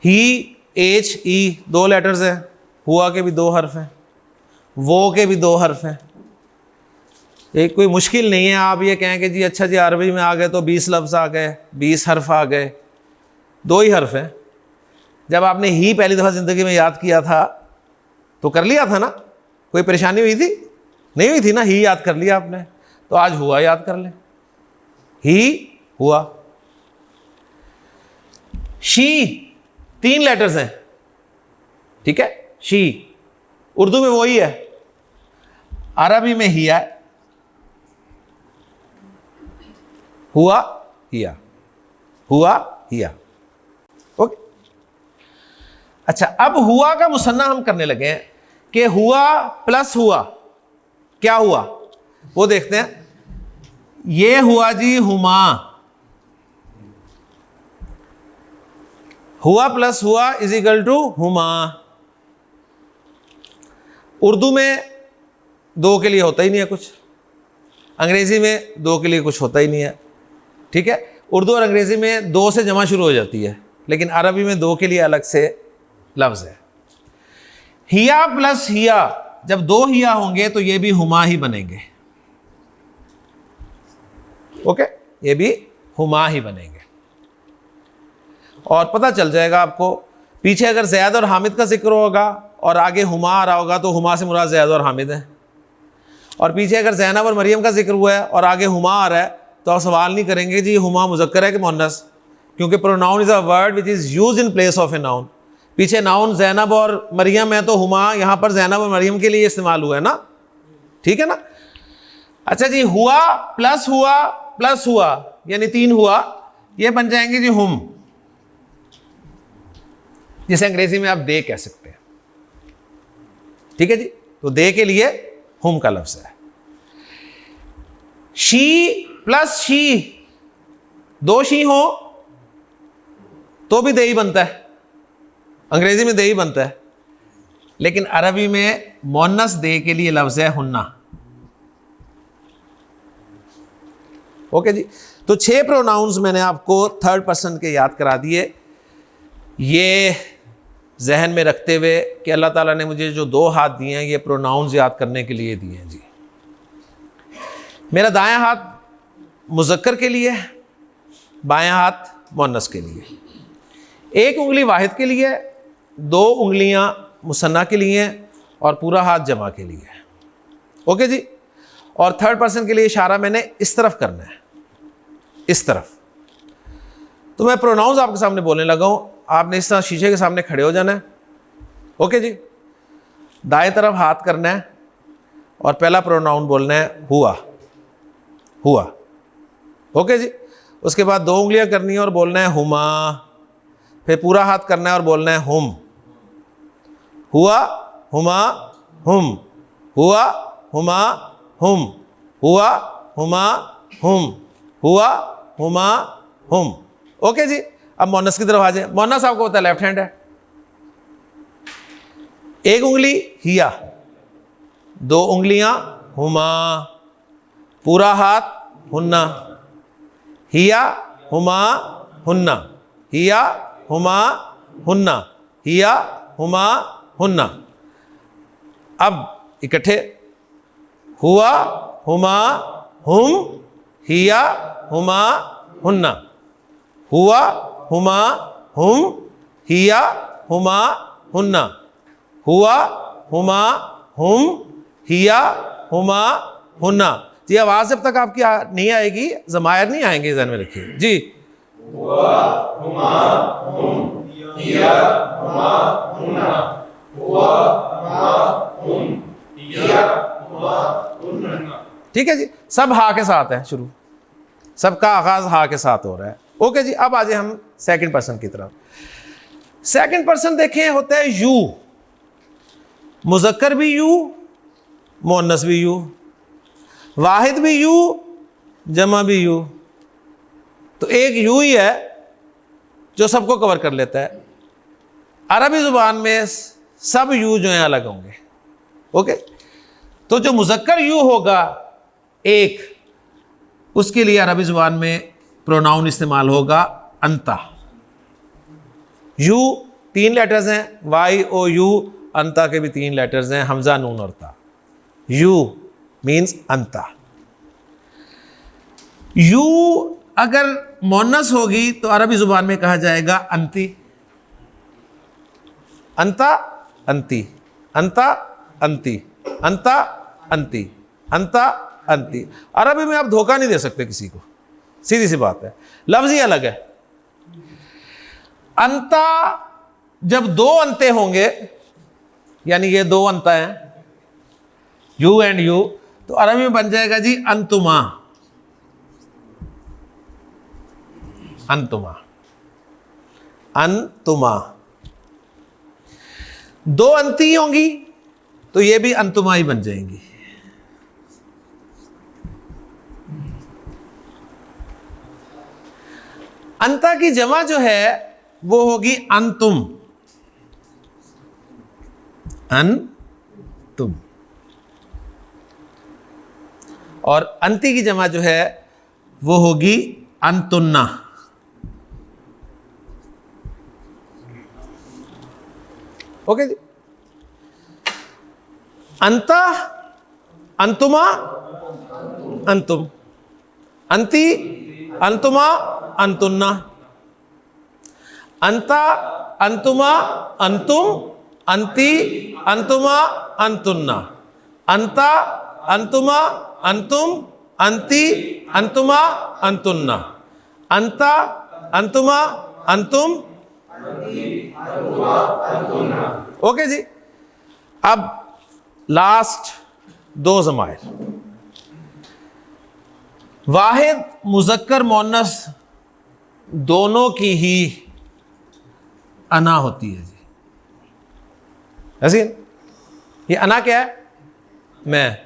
ही, एच, ई दो लेटर्स हैं, हुआ के भी दो हर्फ हैं, वो के भी दो हर्फ हैं। एक कोई मुश्किल नहीं है आप ये कहें कि जी अच्छा जी अरबी में आ गए तो 20 लफ्ज़ आ गए, 20 हर्फ आ गए, दो ही हर्फ हैं। जब आपने ही पहली दफ़ा ज़िंदगी में याद किया था तो कर लिया था ना, कोई परेशानी हुई थी? नहीं हुई थी ना, ही याद कर लिया आपने, तो आज हुआ याद कर लें, ही हुआ। शी 3 लेटर्स हैं, ठीक है, शी उर्दू में वही है, अरबी में हिया, हुआ हिया, हुआ हिया। ओके, अच्छा, अब हुआ का मुसन्ना हम करने लगे हैं कि हुआ प्लस हुआ क्या हुआ, वो देखते हैं। ये हुआ जी हुमा, हुआ प्लस हुआ इज इक्वल टू हुमा। उर्दू में दो के लिए होता ही नहीं है कुछ, अंग्रेजी में दो के लिए कुछ होता ही नहीं है, ठीक है। उर्दू और अंग्रेजी में दो से जमा शुरू हो जाती है, लेकिन अरबी में दो के लिए अलग से लफ्ज़ है। हिया प्लस हिया, जब दो हिया होंगे तो ये भी हुमा ही बनेंगे। ओके, ये भी हुमा ही बनेंगे। और पता चल जाएगा आपको, पीछे अगर ज़ैद और हामिद का जिक्र होगा और आगे हुमा आ रहा होगा तो हुमा से मुराद ज़ैद और हामिद है। और पीछे अगर ज़ैनब और मरियम का जिक्र हुआ है और आगे हुमा आ रहा है तो आप सवाल नहीं करेंगे जी हुमा मुज़क्कर है कि मुअन्नस, क्योंकि pronoun is a word which is used in place of a noun. पीछे नाउन ज़ैनब और मरियम है तो हुमा यहाँ पर ज़ैनब और मरियम के लिए इस्तेमाल हुआ है ना, ठीक है ना। अच्छा जी, हुआ प्लस हुआ यानी 3 हुआ, ये बन जाएंगे जी हुम, जिसे अंग्रेजी में आप दे कह सकते हैं, ठीक है जी। तो दे के लिए हुम का लफ्ज़ है। शी प्लस शी, दो शी हो तो भी दे ही बनता है, अंग्रेजी में दे ही बनता है, लेकिन अरबी में मोन्नस दे के लिए लफ्ज है हुन्ना। ओके जी, तो 6 प्रोनाउंस मैंने आपको थर्ड पर्सन के याद करा दिए, ये जहन में रखते हुए कि अल्लाह ताला ने मुझे जो 2 हाथ दिए हैं ये प्रोनाउंस याद करने के लिए दिए हैं जी। मेरा दायां हाथ मुज़क्कर के लिए है, बायां हाथ मुअन्नस के लिए, एक उंगली वाहिद के लिए, 2 उंगलियां मुसन्ना के लिए और पूरा हाथ जमा के लिए। ओके जी, और थर्ड पर्सन के लिए इशारा मैंने इस तरफ करना है, इस तरफ। तो मैं प्रोनाउंस आपके सामने बोलने लगा हूं, आपने इस तरह शीशे के सामने खड़े हो जाना है। ओके जी, दाएं तरफ हाथ करना है और पहला प्रोनाउन बोलना है हुआ, हुआ। ओके जी, उसके बाद 2 उंगलियां करनी है और बोलना है हुमा, फिर पूरा हाथ करना है और बोलना है हुम, हुआ हुमा हुम, हुआ हुमा हुम, हुआ हुमा हुम, हुआ हुमा हुम। ओके जी, अब मोनस की तरफ आ जाए। मोनस आपको पता है लेफ्ट हैंड है, एक उंगली हिया, 2 उंगलियां हुमा, पूरा हाथ हुन्ना, हिया हुमा हुन्ना, हिया हुमा हुन्ना, हिया हुमा हुन्ना। अब इकट्ठे, हुआ हुमा हुम, हिया हुमा हुन्ना, हुआ हुमा हुम, हिया हुमा हुन्ना, हुआ हुमा हुम, हिया हुमा हुन्ना। जी, आवाज जब तक आपकी नहीं आएगी जमायर नहीं आएंगे, ध्यान में रखिए जी। हुआ हुमा हुम, हिया हुमा हुन्ना, हुआ हुमा हुम, हिया हुमा हुन्ना। ठीक है जी, सब हा के साथ है, शुरू सबका आगाज हा के साथ हो रहा है। ओके जी, अब आ जाए हम सेकंड पर्सन की तरफ। सेकंड पर्सन देखें होता है यू, मुज़क्कर भी यू, मुअन्नस भी यू, वाहिद भी यू, जमा भी यू। तो एक यू ही है जो सबको कवर कर लेता है। अरबी ज़ुबान में सब यू जो हैं अलग होंगे। ओके, तो जो मुज़क्कर यू होगा एक, उसके लिए अरबी ज़ुबान में प्रोनाउन इस्तेमाल होगा अंता। यू 3 लेटर्स हैं, वाई ओ यू, अंता के भी 3 लेटर्स हैं, हमजा नून और ता। You means Anta. यू अगर मोनस होगी तो अरबी ज़ुबान में कहा जाएगा अंती, अंता अंती, अंता अंती, अंता अंती, अंता अंती। अरबी में आप धोखा नहीं दे सकते किसी को, सीधी सी बात है, लफ्ज ही अलग है। अंता जब 2 अंते होंगे, यानी ये 2 अंता हैं, यू एंड यू, तो अरबी में बन जाएगा जी अंतुमा, अंतुमा, अंतुमा। 2 अंती होंगी तो ये भी अंतुमा ही बन जाएंगी। अंता की जमा जो है वो होगी अंतुम, अंतुम। और अंती की जमा जो है वो होगी अंतुन्ना। ओके जी, अंता, अंतुमा, अंतुम, अंती, अंतुमा, अंतुन्ना, अंता, अंतुमा, अंतुम, अंती, अंतुमा, अंतुन्ना, अंता, अंतुमा, अंतुम, अंती, अंतुमा, अंतुन्ना, अंता, अंतुमा, अंतुम। ओके जी, अब लास्ट 2 ज़मायर। वाहिद मुज़क्कर मुअन्नस दोनों की ही अना होती है जी। ऐसी ये अना क्या है? मैं,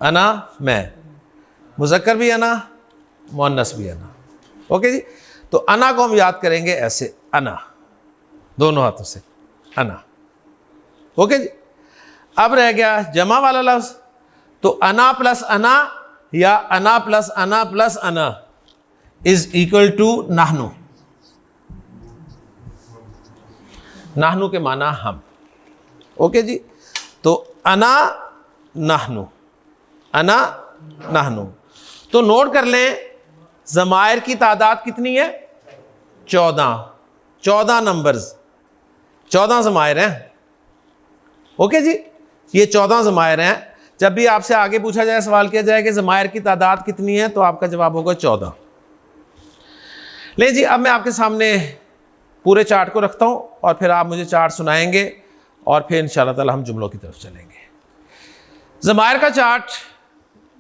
अना मैं। मुज़क्कर भी अना, मुअन्नस भी अना। ओके जी, तो अना को हम याद करेंगे ऐसे, अना, दोनों हाथों से अना। ओके जी, अब रह गया जमा वाला लफ्ज, तो अना प्लस अना या अना प्लस अना इज इक्वल टू नाहनु। नाहनु के माना हम। ओके जी, तो अना नाहनु, अना नाहनु। तो नोट कर लें, ज़मायर की तादाद कितनी है? 14 नंबर्स, 14 ज़मायर हैं। ओके जी, ये 14 ज़मायर हैं। जब भी आपसे आगे पूछा जाए, सवाल किया जाए कि ज़मायर की तादाद कितनी है, तो आपका जवाब होगा 14। ले जी, अब मैं आपके सामने पूरे चार्ट को रखता हूं और फिर आप मुझे चार्ट सुनाएंगे और फिर इंशाअल्लाह ताला हम जुमलों की तरफ चलेंगे। ज़मायर का चार्ट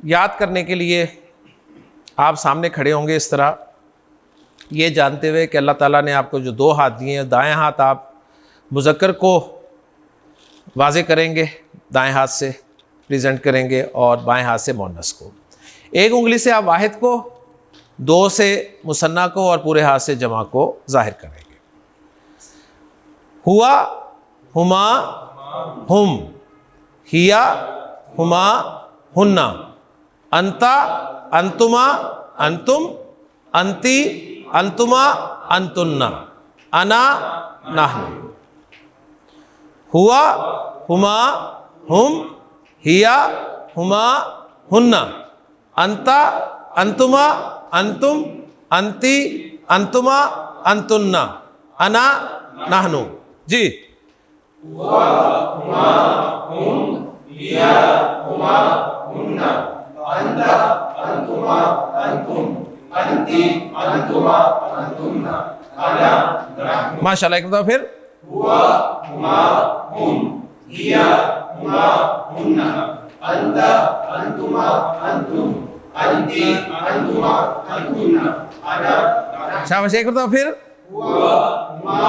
याद करने के लिए आप सामने खड़े होंगे इस तरह, ये जानते हुए कि अल्लाह ताला ने आपको जो 2 हाथ दिए हैं, दाएं हाथ आप मुज़क्कर को वाज़े करेंगे, दाएं हाथ से प्रेजेंट करेंगे और बाएं हाथ से मुअन्नस को। एक उंगली से आप वाहिद को, 2 से मुसन्ना को और पूरे हाथ से जमा को ज़ाहिर करेंगे। हुआ, हुमा, हुम, हिया, हुमा, हुन्ना, अंता, अंतुमा, अंतुम, अंती, अंतुमा, अंतुन्ना, अना, नाहनु। हुआ, हुमा, हुम, हिया, हुमा, हुन्ना, अंता, अंतुमा, अंतुम, अंती, अंतुमा, अंतुन्ना, अना, नाहनु। जी, हुआ, हुमा, हुम, हिया, हुमा, हुन्ना, अंता, अंतुमा, अंतुम, अंती, अंतुमा, अंतुन्ना, अना, नाहनु। माशाल्लाह, एक बार फिर। हुआ, हुमा, हुम, हिया, हुमा, हुन्ना, अंता, अंतुमा, अंतुम, अंती, अंतुमा, अंतुन्ना, अना, नाहनु। शाबाश, एक बार फिर। हुआ, हुमा,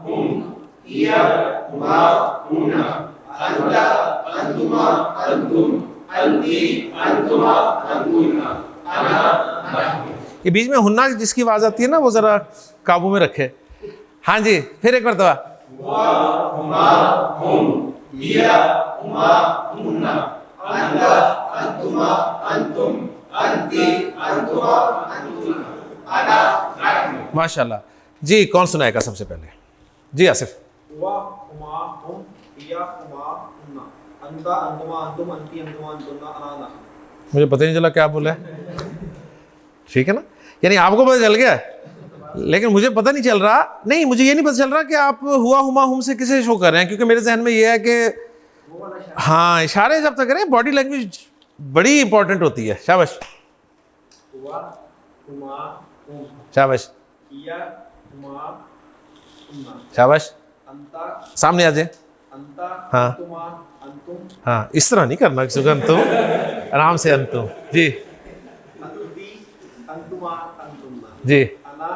हुम, हिया, हुमा, हुन्ना, अंता, अंतुमा, अंतुम, अंती, अंतुमा, अंतुन्ना, अना, नाहनु। ये बीच में हुन्ना जिसकी आवाज आती है ना, वो जरा काबू में रखे। हाँ जी, फिर एक बार। हुआ, हुमा, हुम, हिया, हुमा, हुन्ना, अंता, अंतुमा, अंतुम, अंती, अंतुमा, अंतुन्ना, अना, नाहनु। माशाल्लाह जी, कौन सुनाएगा सबसे पहले? जी आसिफ। हुआ, हुमा, हुम, हिया, हुमा, हुन्ना, अंता, अंतुमा, अंतुम, अंती, अंतुमा, अंतुन्ना, अना, नाहनु। मुझे पता नहीं चला क्या बोला है। ठीक है ना, यानी आपको पता चल गया, लेकिन मुझे पता नहीं चल रहा। नहीं, मुझे ये नहीं पता चल रहा कि आप हुआ, हुमा, हुम से किसे शो कर रहे हैं, क्योंकि मेरे जहन में ये है कि हाँ, इशारे जब तक करें, बॉडी लैंग्वेज बड़ी इंपॉर्टेंट होती है। शाबाश। हुआ, हुमा, हुम, शाबाश, हिया, हुमा, हुन्ना, शाबाश। अंता, सामने आ जाए। अंता, हाँ। अंतुमा, अंतुम, हाँ, इस तरह नहीं करना किसी को, अंतुम, आराम से अंतुम। जी, अंती, अंतुमा, अंतुन्ना, जी, अना,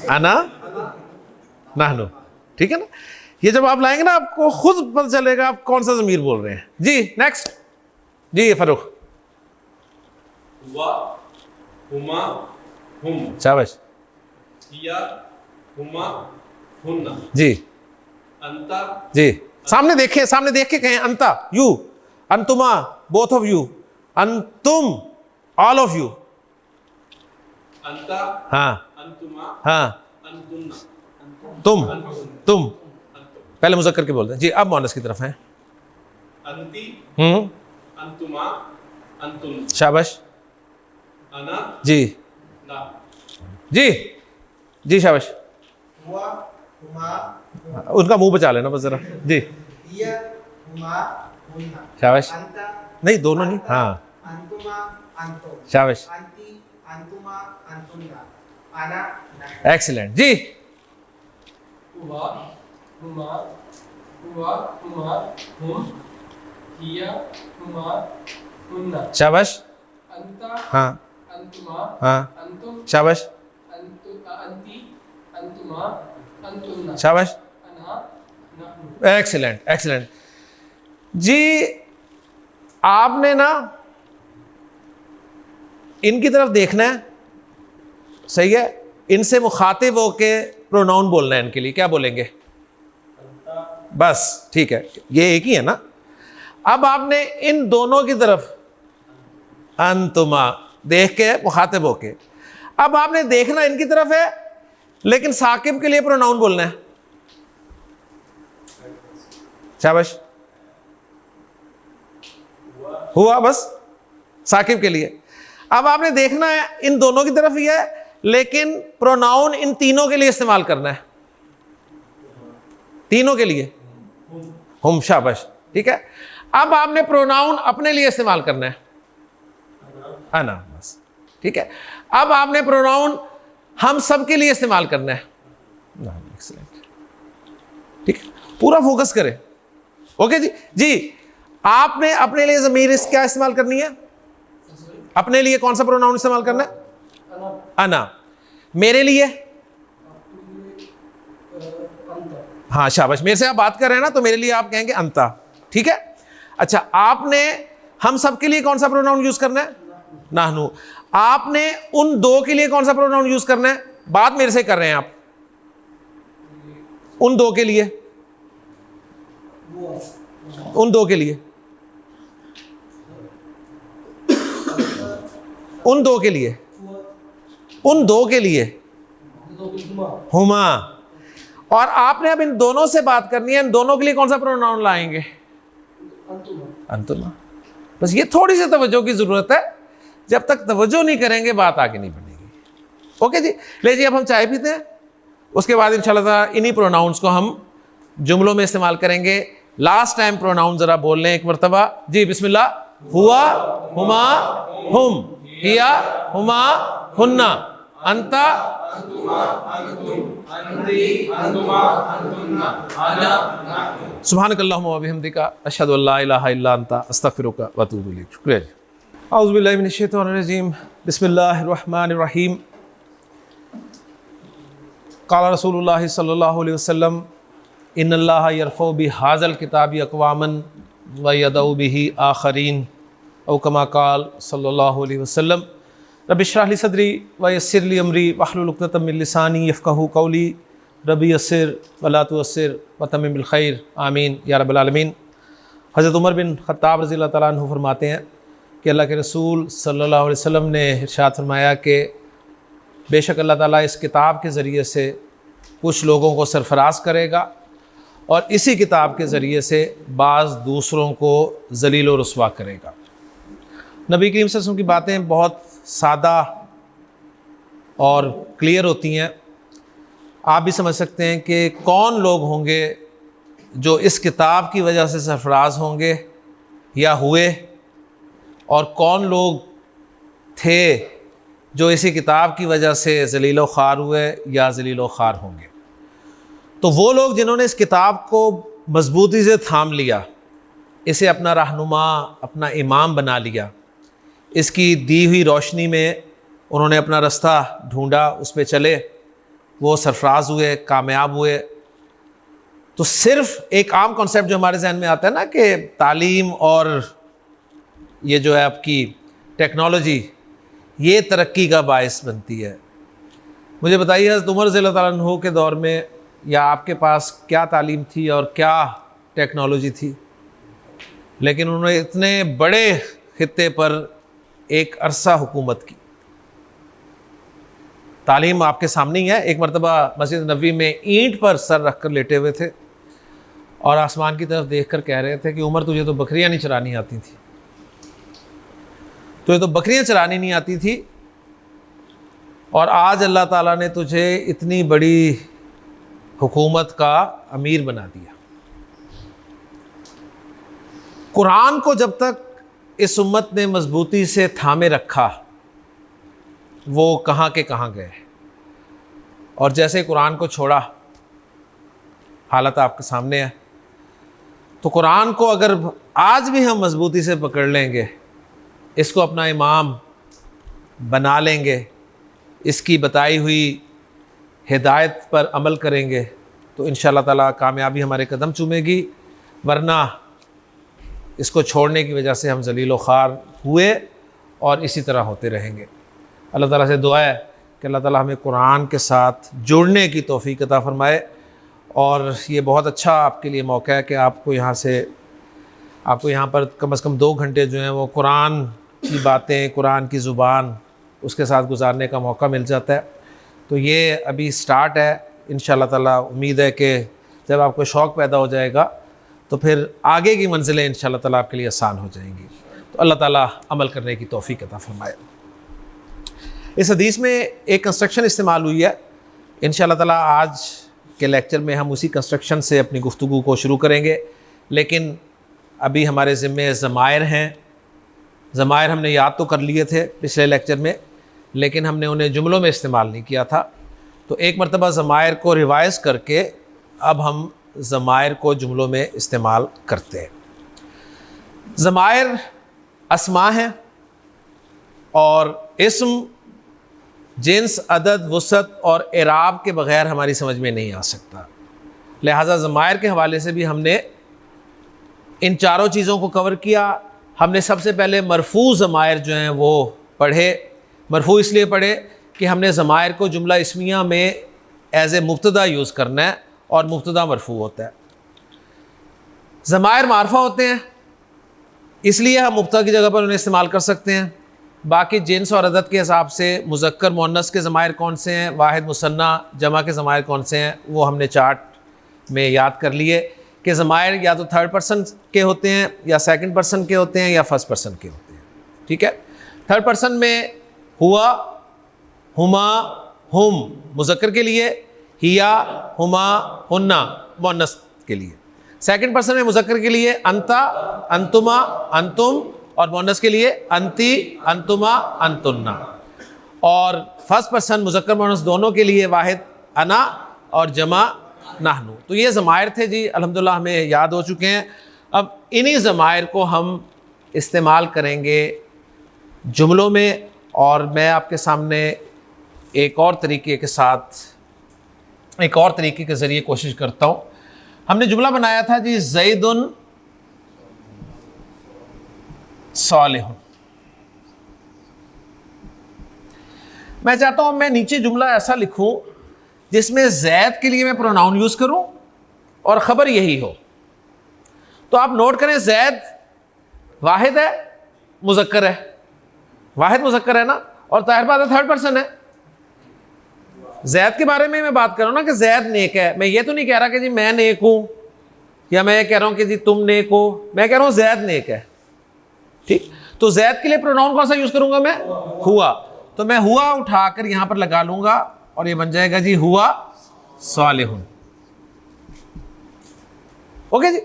अना, नाहनु। ठीक है ना, ये जब आप लाएंगे ना, आपको खुद पता चलेगा आप कौन सा ज़मीर बोल रहे हैं। जी नेक्स्ट। जी फरूख। हुआ, हुमा, हुम, शाबाश। हिया, हुमा, हुन्ना, जी, अंता, जी, सामने देखें, सामने देख के कहें। अंता, यू, अंतुमा, बोथ ऑफ यू, अंतुम, ऑल ऑफ यू। अंता, हाँ, अंतुमा, हाँ, अंतुन्ना, तुम, तुम अंतुम, पहले मुज़क्कर के बोलते हैं। जी, अब मुअन्नस की तरफ हैं। अंती, हम्म, अंतुमा, अंतुन्ना, शाबाश। अना, जी, ना, जी, जी, शाबाश। हुआ, हुमा, उनका मुंह बचा लेना बस जरा। जी, हिया, हुमा, हुन्ना, शाबाश। अंता, नहीं, दोनों नहीं। हाँ, अंतुमा, अंतुम, शाबाश, अंती, अंतुमा, अंतुन्ना, अना, नाहनु। एक्सीलेंट। जी, हुआ, हुमा, हुआ, हुमा, हुम, हिया, हुमा, हुन्ना, शाबाश। अंता, हाँ, अंतुमा, हाँ, अंतुम, शाबाश, अंती, अंतुमा, अंतुन्ना, शाबाश, अना, नाहनु। Excellent, excellent. जी, आपने ना इनकी तरफ देखना है, सही है, इनसे मुखातिब होके प्रोनाउन बोलना है इनके लिए। क्या बोलेंगे? बस ठीक है, ये एक ही है ना। अब आपने इन दोनों की तरफ अंतुमा देख के मुखातिब होके, अब आपने देखना इनकी तरफ है, लेकिन साकिब के लिए प्रोनाउन बोलना है। शाबाश, हुआ बस साकिब के लिए। अब आपने देखना है इन दोनों की तरफ ही है, लेकिन प्रोनाउन इन तीनों के लिए इस्तेमाल करना है, तीनों के लिए हुम। शाबाश, ठीक है। अब आपने प्रोनाउन अपने लिए इस्तेमाल करना है, अना, बस ठीक है। अब आपने प्रोनाउन हम सब के लिए इस्तेमाल करना है। एक्सीलेंट, ठीक है, पूरा फोकस करें। ओके जी। जी, आपने अपने लिए ज़मीर क्या इस्तेमाल करनी है? अपने लिए कौन सा प्रोनाउन इस्तेमाल करना है? अना। मेरे लिए? हाँ शाबाश, मेरे से आप बात कर रहे हैं ना, तो मेरे लिए आप कहेंगे अंता, ठीक है। अच्छा, आपने हम सब के लिए कौन सा प्रोनाउन यूज करना है? नाहनु। आपने उन दो के लिए कौन सा प्रोनाउन यूज करना है? बात मेरे से कर रहे हैं आप, उन दो के लिए, उन दो के लिए, उन दो के लिए, उन दो के लिए हुमा। और आपने अब इन दोनों से बात करनी है, इन दोनों के लिए कौन सा प्रोनाउन लाएंगे? अंतुमा। बस ये थोड़ी सी तवज्जो की जरूरत है, जब तक तवज्जो नहीं करेंगे बात आगे नहीं बढ़ेगी। ओके जी, ले जी अब हम चाय पीते हैं, उसके बाद इंशाल्लाह ताला इन्हीं प्रोनाउंस को हम जुमलों में इस्तेमाल करेंगे। लास्ट टाइम प्रोनाउन जरा बोल लें एक मरतबा जी, बिस्मिल्लाह। हुआ, हुमा, हुम, हिया, हुमा, हुन्ना, अंता, सुब्हानकल्लाहुम्मा व बिहम्दिका अशहदु अल्ला इलाहा इल्ला अंता अस्तगफिरुका व अतूबु इलैक। शुक्रिया जी। औज़ु बिल्लाहि मिनश शैतानिर रजीम, बिस्मिल्लाहिर रहमानिर रहीम। क़ाला रसूलुल्लाह सल्लल्लाहु अलैहि वसल्लम इन्नल्लाह यरफ़उ बिहाज़ल किताबि अक़वामन व यदउ बिही आख़रीन औ कमा क़ाल सल्लल्लाहु अलैहि वसल्लम। रब्बि इश्रह ली सदरी व यस्सिर ली अमरी वहलुल उक़दतम मिन लिसानी यफ़क़हू क़ौली रब्बी यस्सिर वला तुअस्सिर व तम्मिम बिल खैर आमीन या रब्बल आलमीन। हज़रत उमर बिन ख़त्ताब रज़ियल्लाहु तआला अन्हु फरमाते हैं कि अल्लाह के रसूल सल्लल्लाहु अलैहि वसल्लम ने इरशाद फरमाया कि बेशक अल्लाह ताला इस किताब के ज़रिए से कुछ लोगों को सरफराज करेगा और इसी किताब के ज़रिए से बाज़ दूसरों को ज़लील व रुस्वा करेगा। नबी करीम सल्लल्लाहु अलैहि वसल्लम की बातें बहुत सादा और क्लियर होती हैं। आप भी समझ सकते हैं कि कौन लोग होंगे जो इस किताब की वजह से सरफराज होंगे या हुए, और कौन लोग थे जो इसी किताब की वजह से ज़लील व ख़ार हुए या ज़लील व ख़ार होंगे। तो वो लोग जिन्होंने इस किताब को मजबूती से थाम लिया, इसे अपना रहनुमा, अपना इमाम बना लिया, इसकी दी हुई रोशनी में उन्होंने अपना रास्ता ढूंढा, उस पर चले, वो सरफराज हुए, कामयाब हुए। तो सिर्फ़ एक आम कॉन्सेप्ट जो हमारे जहन में आता है ना कि तालीम और ये जो है आपकी टेक्नोलॉजी, ये तरक्की का बायस बनती है। मुझे बताइए हज़रत उमर रज़ियल्लाहु तआला अन्हु के दौर में या आपके पास क्या तालीम थी और क्या टेक्नोलॉजी थी, लेकिन उन्होंने इतने बड़े खित्ते पर एक अरसा हुकूमत की। तालीम आपके सामने ही है। एक मरतबा मस्जिद नबवी में ईंट पर सर रख कर लेटे हुए थे और आसमान की तरफ देख कर कह रहे थे कि उमर तुझे तो बकरियां नहीं चरानी आती थी, तुझे तो बकरियां चरानी नहीं आती थी, और आज अल्लाह ताला ने तुझे इतनी बड़ी हुकूमत का अमीर बना दिया। कुरान को जब तक इस उम्मत ने मजबूती से थामे रखा, वो कहाँ के कहाँ गए, और जैसे कुरान को छोड़ा, हालत आपके सामने है। तो कुरान को अगर आज भी हम मजबूती से पकड़ लेंगे, इसको अपना इमाम बना लेंगे, इसकी बताई हुई हिदायत पर अमल करेंगे, तो इंशाअल्लाह ताला कामयाबी हमारे कदम चूमेगी। वरना इसको छोड़ने की वजह से हम ज़लील व ख़ार हुए और इसी तरह होते रहेंगे। अल्लाह ताला से दुआ है कि अल्लाह ताला हमें कुरान के साथ जुड़ने की तौफीक अता फ़रमाए। और ये बहुत अच्छा आपके लिए मौका है कि आपको यहाँ पर कम से कम 2 घंटे जो हैं वो कुरान की बातें, कुरान की ज़ुबान उसके साथ गुजारने का मौका मिल जाता है। तो ये अभी स्टार्ट है। इंशाअल्लाह ताला उम्मीद है कि जब आपको शौक़ पैदा हो जाएगा तो फिर आगे की मंजिलें इंशाअल्लाह ताला आपके लिए आसान हो जाएंगी। तो अल्लाह ताला अमल करने की तौफीक अता फ़रमाए। इस हदीस में एक कंस्ट्रक्शन इस्तेमाल हुई है। इंशाअल्लाह ताला आज के लेक्चर में हम उसी कंस्ट्रक्शन से अपनी गुफ्तगू को शुरू करेंगे, लेकिन अभी हमारे ज़िम्मे ज़मायर हैं। ज़मायर हमने याद तो कर लिए थे पिछले लेक्चर में, लेकिन हमने उन्हें जुमलों में इस्तेमाल नहीं किया था। तो एक मरतबा ज़मायर को रिवाइज़ करके अब हम ज़मायर को जुमलों में इस्तेमाल करते हैं। ज़मायर अस्मा हैं और इस्म जिन्स, अदद, वसत और इराब के बग़ैर हमारी समझ में नहीं आ सकता। लिहाजा ज़मायर के हवाले से भी हमने इन चारों चीज़ों को कवर किया। हमने सबसे पहले मरफू ज़मायर जो हैं वो पढ़े। मरफू इसलिए पढ़े कि हमने ज़मायर को जुमला इस्मिया में एज़ ए मुब्तदा यूज़ करना है और मुब्तदा मरफू होता है। ज़मायर मारफा होते हैं, इसलिए हम मुब्तदा की जगह पर उन्हें इस्तेमाल कर सकते हैं। बाकी जिन्स और अदद के हिसाब से मुज़क्कर मुअन्नस के ज़मायर कौन से हैं, वाहिद मुसन्ना जमा के ज़मायर कौन से हैं, वो हमने चार्ट में याद कर लिए कि ज़मायर या तो 3rd पर्सन के होते हैं या 2nd पर्सन के होते हैं या 1st पर्सन के होते हैं। ठीक है। 3rd पर्सन में हुआ, हुमा, हुम मुज़क्कर के लिए, हिया, हुमा, हुन्ना मुअन्नस के लिए। 2nd पर्सन में मुज़क्कर के लिए अंता, अंतुमा, अंतुम और मुअन्नस के लिए अंती, अंतुमा, अंतुन्ना। और 1st पर्सन मुज़क्कर मुअन्नस दोनों के लिए वाहिद अना और जमा नहनु। तो ये ज़मायर थे जी, अल्हम्दुलिल्लाह हमें याद हो चुके हैं। अब इन्हीं ज़मायर को हम इस्तेमाल करेंगे जुमलों में, और मैं आपके सामने एक और तरीके के ज़रिए कोशिश करता हूँ। हमने जुमला बनाया था जी ज़ैदुन सालिहुन। मैं चाहता हूँ मैं नीचे जुमला ऐसा लिखूँ जिसमें ज़ैद के लिए मैं प्रोनाउन यूज़ करूँ और ख़बर यही हो। तो आप नोट करें, ज़ैद वाहिद है, मुज़क्कर है, वाहिद मुज़क्कर है ना, और ताहिर बात है 3rd पर्सन है। ज़ैद के बारे में मैं बात कर रहा हूँ ना कि ज़ैद नेक है। मैं ये तो नहीं कह रहा कि जी मैं नेक हूँ, या मैं कह रहा हूँ कि जी तुम नेक हो। मैं कह रहा हूँ ज़ैद नेक है। ठीक। तो ज़ैद के लिए प्रोनाउन कौन सा यूज़ करूँगा मैं? हुआ। तो मैं हुआ उठाकर यहाँ पर लगा लूँगा और ये बन जाएगा जी हुआ सालिहुन। ओके जी।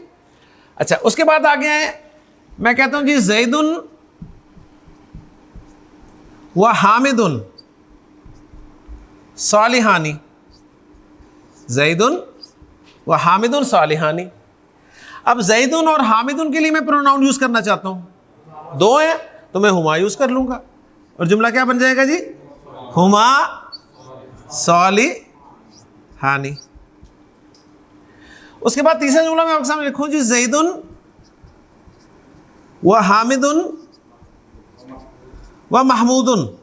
अच्छा, उसके बाद आ गया है, मैं कहता हूँ जी ज़ैदुन व हामिदुन सालिहानी। ज़ैदुन व हामिदुन सालिहानी। अब ज़ैदुन और हामिदुन के लिए मैं प्रोनाउन यूज़ करना चाहता हूँ, 2 हैं तो मैं हुमा यूज़ कर लूँगा और जुमला क्या बन जाएगा जी? हुमा सालिहानी। उसके बाद तीसरा जुमला मैं आपके सामने लिखूँ जी ज़ैदुन व हामिदुन व महमूदुन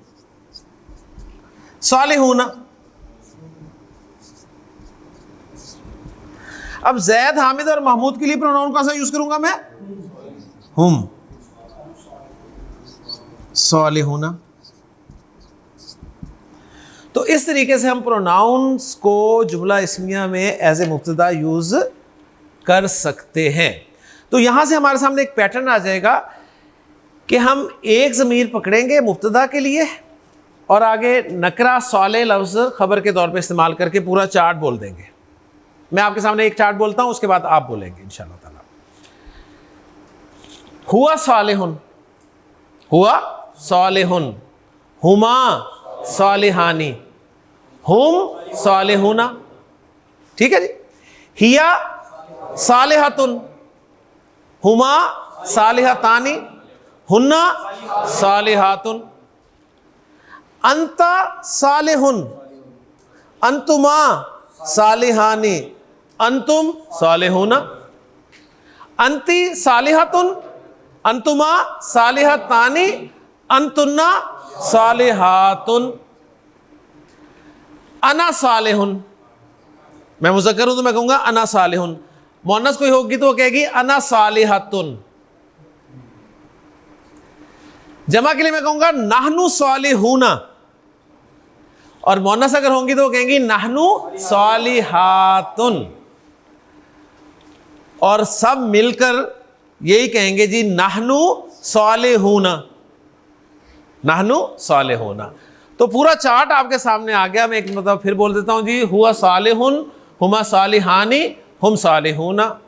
सालिहूना। अब ज़ैद, हामिद और महमूद के लिए प्रोनाउन कौन सा यूज़ करूँगा मैं? हुम सालिहूना। तो इस तरीके से हम प्रोनाउंस को जुमला इस्मिया में एज ए मुब्तदा यूज़ कर सकते हैं। तो यहाँ से हमारे सामने एक पैटर्न आ जाएगा कि हम एक ज़मीर पकड़ेंगे मुब्तदा के लिए और आगे नकरा साले लफ्ज़ ख़बर के तौर पे इस्तेमाल करके पूरा चार्ट बोल देंगे। मैं आपके सामने एक चार्ट बोलता हूँ, उसके बाद आप बोलेंगे इंशाअल्लाह ताला। हुआ सालिहुन, हुआ सालिहुन, हुमा सालिहानी, हुम सालिहुना। ठीक है जी। हिया सालिहतुन, हुमा सालिहतानी, हुन्ना सालिहातुन। अंता सालिहुन, अंतुमा सालिहानी, अंतुम सालिहुना। अंती सालिहतुन, अंतुमा सालिहतानी, अंतुन्ना सालिहातुन, अना सालिहुन। मैं मुज़क्कर हूं तो मैं कहूंगा अना सालिहुन। मुअन्नस कोई होगी तो वो कहेगी अना सालिहातुन। जमा के लिए मैं कहूंगा नाहनु सालिहूना, और मुअन्नस अगर होंगी तो वो कहेंगी नाहनु सालिहातुन। और सब मिलकर यही कहेंगे जी नाहनु सालिहूना, नाहनु सालिहूना। तो पूरा चार्ट आपके सामने आ गया। मैं एक मतलब फिर बोल देता हूं जी। हुआ सालिहुन, हुमा सालिहानी, हुम सालिहूना।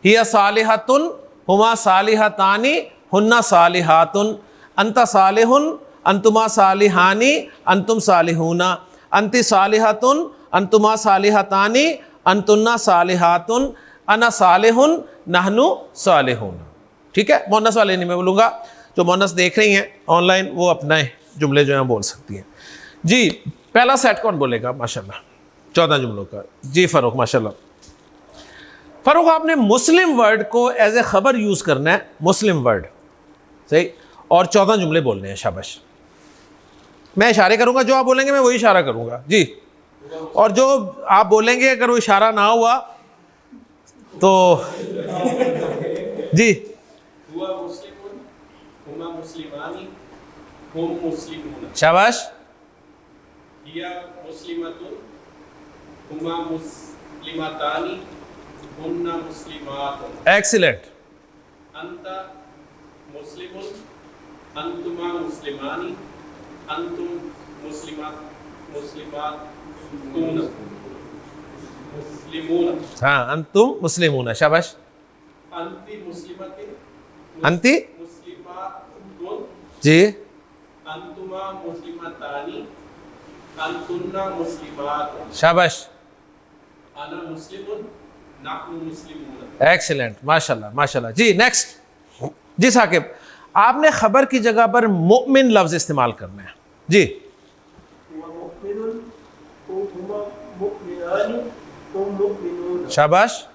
हिया सालिहतुन, हुमा सालिहतानी, हुन्ना सालिहातुन। अंता सालिहुन, अंतुमा सालिहानी, अंतुम सालिहूना। अंति सालिहतुन, अंतुमा सालिहतानी, अंतुन्ना सालिहातुन। अना सालिहुन, नहनु सालिहूना। ठीक है, मुअन्नस वाले नहीं मैं बोलूँगा। जो मुअन्नस देख रही हैं ऑनलाइन वो अपने जुमले जो हैं बोल सकती हैं जी। पहला सेट कौन बोलेगा? माशाल्लाह 14 जुमलों का। जी फ़ारूक, माशाल्लाह। फ़ारूक, आपने मुस्लिम वर्ड को एज ए ख़बर यूज़ करना है, मुस्लिम वर्ड, सही, और 14 जुमले बोलने हैं। शाबाश। मैं इशारे करूँगा, जो आप बोलेंगे मैं वही इशारा करूँगा जी। और जो आप बोलेंगे अगर वो इशारा ना हुआ तो जी। हुआ मुस्लिमुन, हुमा मुस्लिमानी, हुम मुस्लिमून। शाबाश। हिया मुस्लिमतुन, हुमा मुस्लिमतानी, हुन्ना मुस्लिमातुन। एक्सीलेंट। अंता मुस्लिमुन, अंतुमा मुस्लिमानी, अंतुम मुस्लिमातून, मुस्लिमून। हाँ, अंतुम मुस्लिमून। शाबाश। अंति मुस्लिमतिन, अंति मुस्लिमातुन, जी। अंतुमा मुस्लिमतानी, अंतुन्ना मुस्लिमातुन। शाबाश। अना मुस्लिमुन, नहनु मुस्लिमून। एक्सीलेंट, माशाल्लाह माशाल्लाह जी। नेक्स्ट जी साकिब, आपने खबर की जगह पर मुमिन लफ्ज़ इस्तेमाल करना है जी। शाबाश।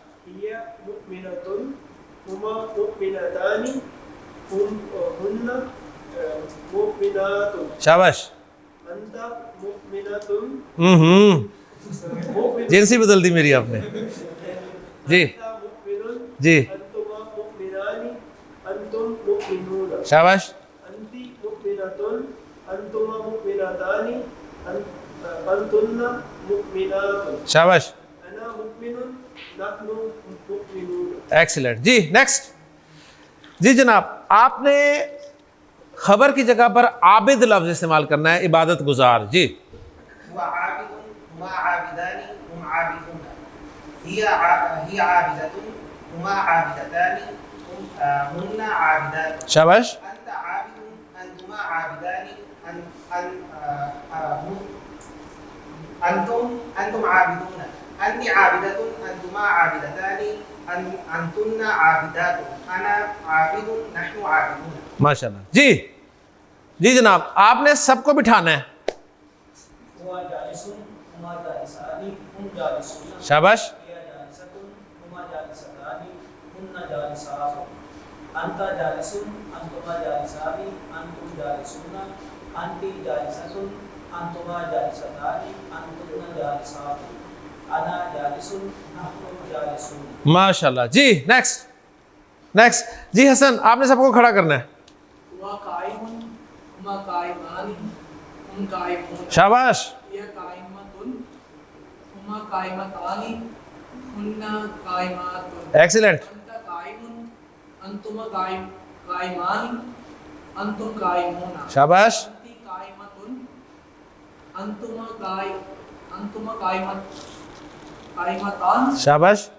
शाबाश। जिनसी बदल दी मेरी आपने जी जी। शाबाश। शाबाश। एक्सीलेंट जी। नेक्स्ट जी जनाब, आपने खबर की जगह पर आबिद लफ्ज़ इस्तेमाल करना है, इबादत गुजार जी। हुआ आबिदुन, हुमा आबिदानी, हुम आबिदून। हिया आबिदतुन, हुमा आबिदतानी, हुन्ना आबिदात। शाबाश। अंता आबिदुन, अंतुमा आबिदानी, अंतुम आबिदून। अंति आबिदतुन, अंतुमा आबिदतानी, अंतुन्ना आबिदातुन। अना आबिदुन, नहनु आबिदून। माशाल्लाह जी। जी जनाब, आपने सबको बिठाना है। शाबाश। माशाल्लाह जी। नेक्स्ट नेक्स्ट जी हसन, आपने सबको खड़ा करना है। हुआ काइमुन, हुमा काइमानी, हुम काइमून। शाबाश। हिया काइमतुन, हुमा काइमतानी, हुन्ना काइमातुन। एक्सीलेंट। अंता काइमुन, अंतुमा काइमानी, अंतुम काइमूना। शाबाश। अंति काइमतुन, अंतुमा काइमतान, शाबाश।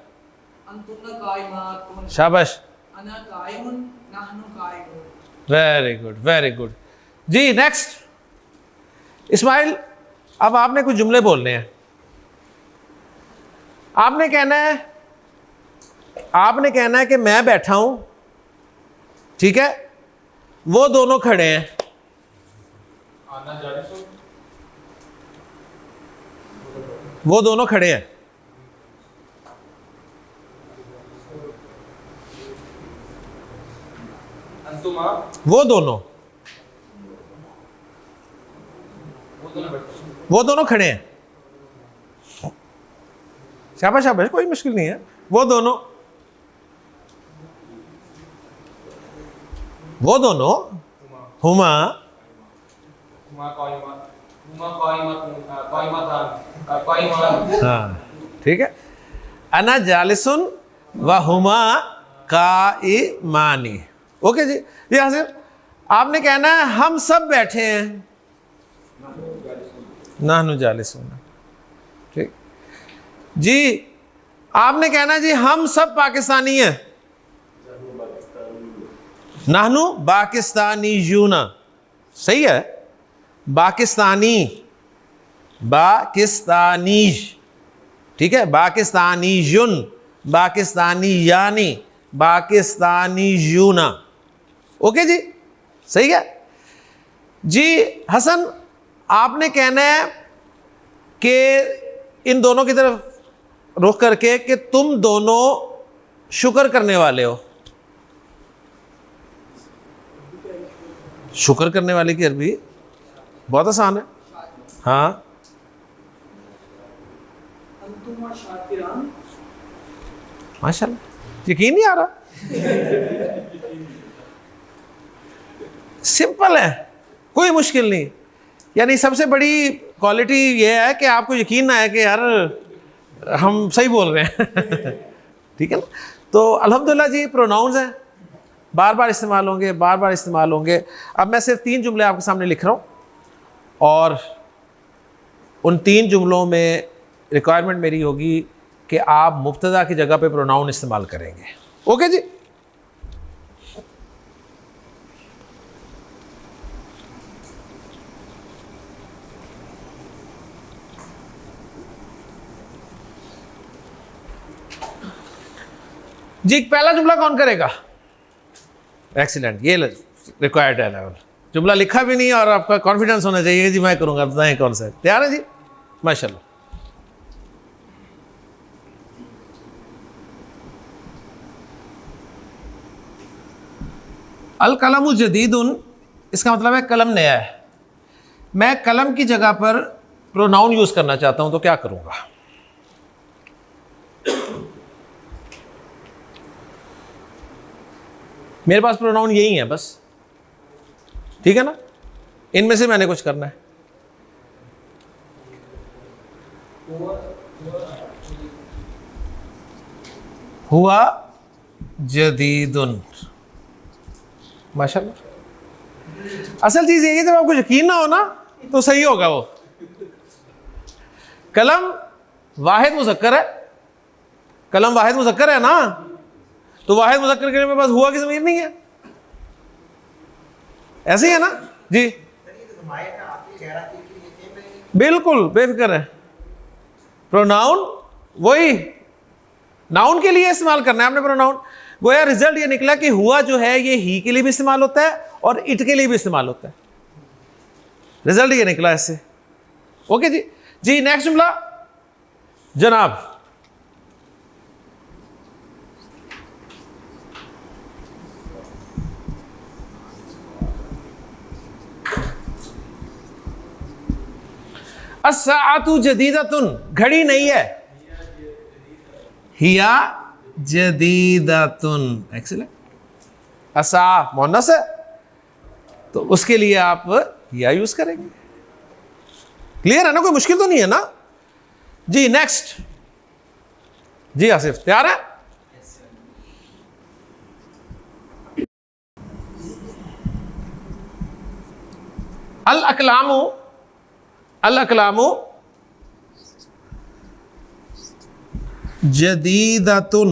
अंतुन्ना काइमातुन। शाबाश। अना काइमुन, नहनु काइमून। वेरी गुड वेरी गुड जी। नेक्स्ट इस्माइल, अब आपने कुछ जुमले बोलने हैं। आपने कहना है कि मैं बैठा हूं, ठीक है, वो दोनों खड़े हैं। आना जालिसुन, वो दोनों खड़े हैं। अंतुमा, वो दोनों वो दोनों खड़े हैं। शाबाश शाबाश, कोई मुश्किल नहीं है। वो दोनों हुमा हाँ ठीक है। अना जालिसुन व हुमा काइमानी। ओके जी, ये हासिल आपने कहना है हम सब बैठे हैं, नाहनु जालिसून। ठीक जी, आपने कहना जी हम सब पाकिस्तानी हैं, नाहनु पाकिस्तानी यूना। सही है, पाकिस्तानी पाकिस्तानी, ठीक है, पाकिस्तानी युन, पाकिस्तानी यानी, पाकिस्तानी यूना। ओके जी, सही है जी। हसन आपने कहना है कि इन दोनों की तरफ रुख करके कि तुम दोनों शुक्र करने वाले हो। शुक्र करने वाले की अरबी बहुत आसान है। हाँ, अंतुमा शाकिरान। माशाल्लाह, यकीन नहीं आ रहा। सिंपल है, कोई मुश्किल नहीं। यानी सबसे बड़ी क्वालिटी ये है कि आपको यकीन ना आए कि यार हम सही बोल रहे हैं। ठीक है ना। तो अल्हम्दुलिल्लाह जी, प्रोनाउंस हैं, बार बार इस्तेमाल होंगे, बार बार इस्तेमाल होंगे। अब मैं सिर्फ 3 जुमले आपके सामने लिख रहा हूँ और उन 3 जुमलों में रिक्वायरमेंट मेरी होगी कि आप मुब्तदा की जगह पे प्रोनाउन इस्तेमाल करेंगे। ओके जी। जी, पहला जुमला कौन करेगा? एक्सीलेंट, ये रिक्वायर्ड है लेवल। जुमला लिखा भी नहीं और आपका कॉन्फिडेंस होना चाहिए जी मैं करूंगा। बताएं कौन सा है? तैयार है जी? माशाल्लाह। अल कलमु जदीदुन, इसका मतलब है कलम नया है। मैं कलम की जगह पर प्रोनाउन यूज करना चाहता हूं तो क्या करूंगा? मेरे पास प्रोनाउन यही है बस, ठीक है ना। इनमें से मैंने कुछ करना है। हुआ जदीदुन, माशाल्लाह। असल चीज ये है, जब आपको यकीन ना हो ना तो सही होगा वो। कलम वाहिद मुज़क्कर है, कलम वाहिद मुज़क्कर है ना, तो वाहिद मुज़क्कर के लिए मेरे पास हुआ की ज़मीर नहीं है। ऐसे ही है ना जी? बिल्कुल बेफिक्र है। प्रोनाउन वही नाउन के लिए इस्तेमाल करना है आपने प्रोनाउन। गोया रिजल्ट ये निकला कि हुआ जो है ये ही के लिए भी इस्तेमाल होता है और इट के लिए भी इस्तेमाल होता है। रिजल्ट ये निकला इससे। ओके जी। जी, नेक्स्ट जुमला जनाब। अस्साअतु जदीदतुन, घड़ी नहीं है। हिया जदीदतुन, एक्सीलेंट। अस्सा मुन्नस है तो उसके लिए आप हिया यूज करेंगे। क्लियर है ना? कोई मुश्किल तो नहीं है ना जी। नेक्स्ट जी, आसिफ तैयार है? अल अकलामु, अल अकलामु जदीदतुन,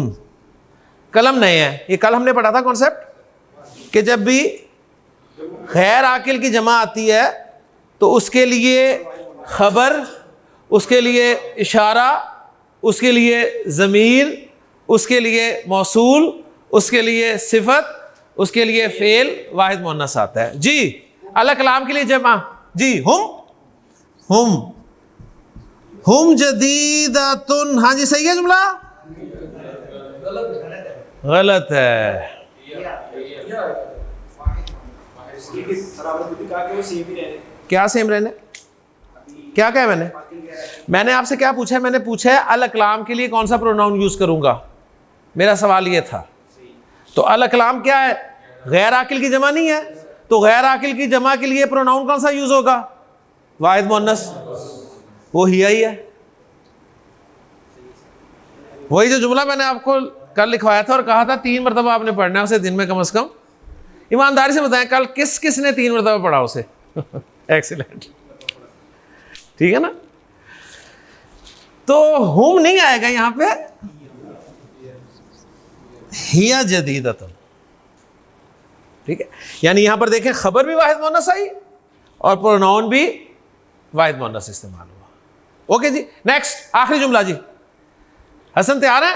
कलम नए हैं। ये कल हमने पढ़ा था कॉन्सेप्ट कि जब भी गैर आकिल की जमा आती है तो उसके लिए खबर, उसके लिए इशारा, उसके लिए ज़मीर, उसके लिए मौसूल, उसके लिए सिफत, उसके लिए फेल वाहिद मुन्नस आता है जी। अल कलाम के लिए जमा जी हुम हुम जदीदतुन। हाँ जी, सही है जुमला? गलत है। क्या सेम रहने? क्या कहा मैंने आपसे क्या पूछा है? मैंने पूछा है अल अकलाम के लिए कौन सा प्रोनाउन यूज करूंगा, मेरा सवाल ये था। तो अल अकलाम क्या है? गैर आकिल की जमा नहीं है, तो गैर आकिल की जमा के लिए प्रोनाउन कौन सा यूज होगा? वाहिद मुअन्नस, वो हिया ही है। वही जो जुमला मैंने आपको कल लिखवाया था और कहा था 3 मरतबा आपने पढ़ना है उसे दिन में कम से कम। ईमानदारी से बताएं कल किस किस ने 3 मरतबा पढ़ा उसे? एक्सीलेंट, ठीक है ना। तो हुम नहीं आएगा यहां पे, हिया जदीदतुन, ठीक है। यानी यहां पर देखें खबर भी वाहिद मुअन्नस आई और प्रोनाउन भी वाहिद मुअन्नस इस्तेमाल हुआ। ओके जी, नेक्स्ट आखिरी जुमला जी। हसन तैयार है?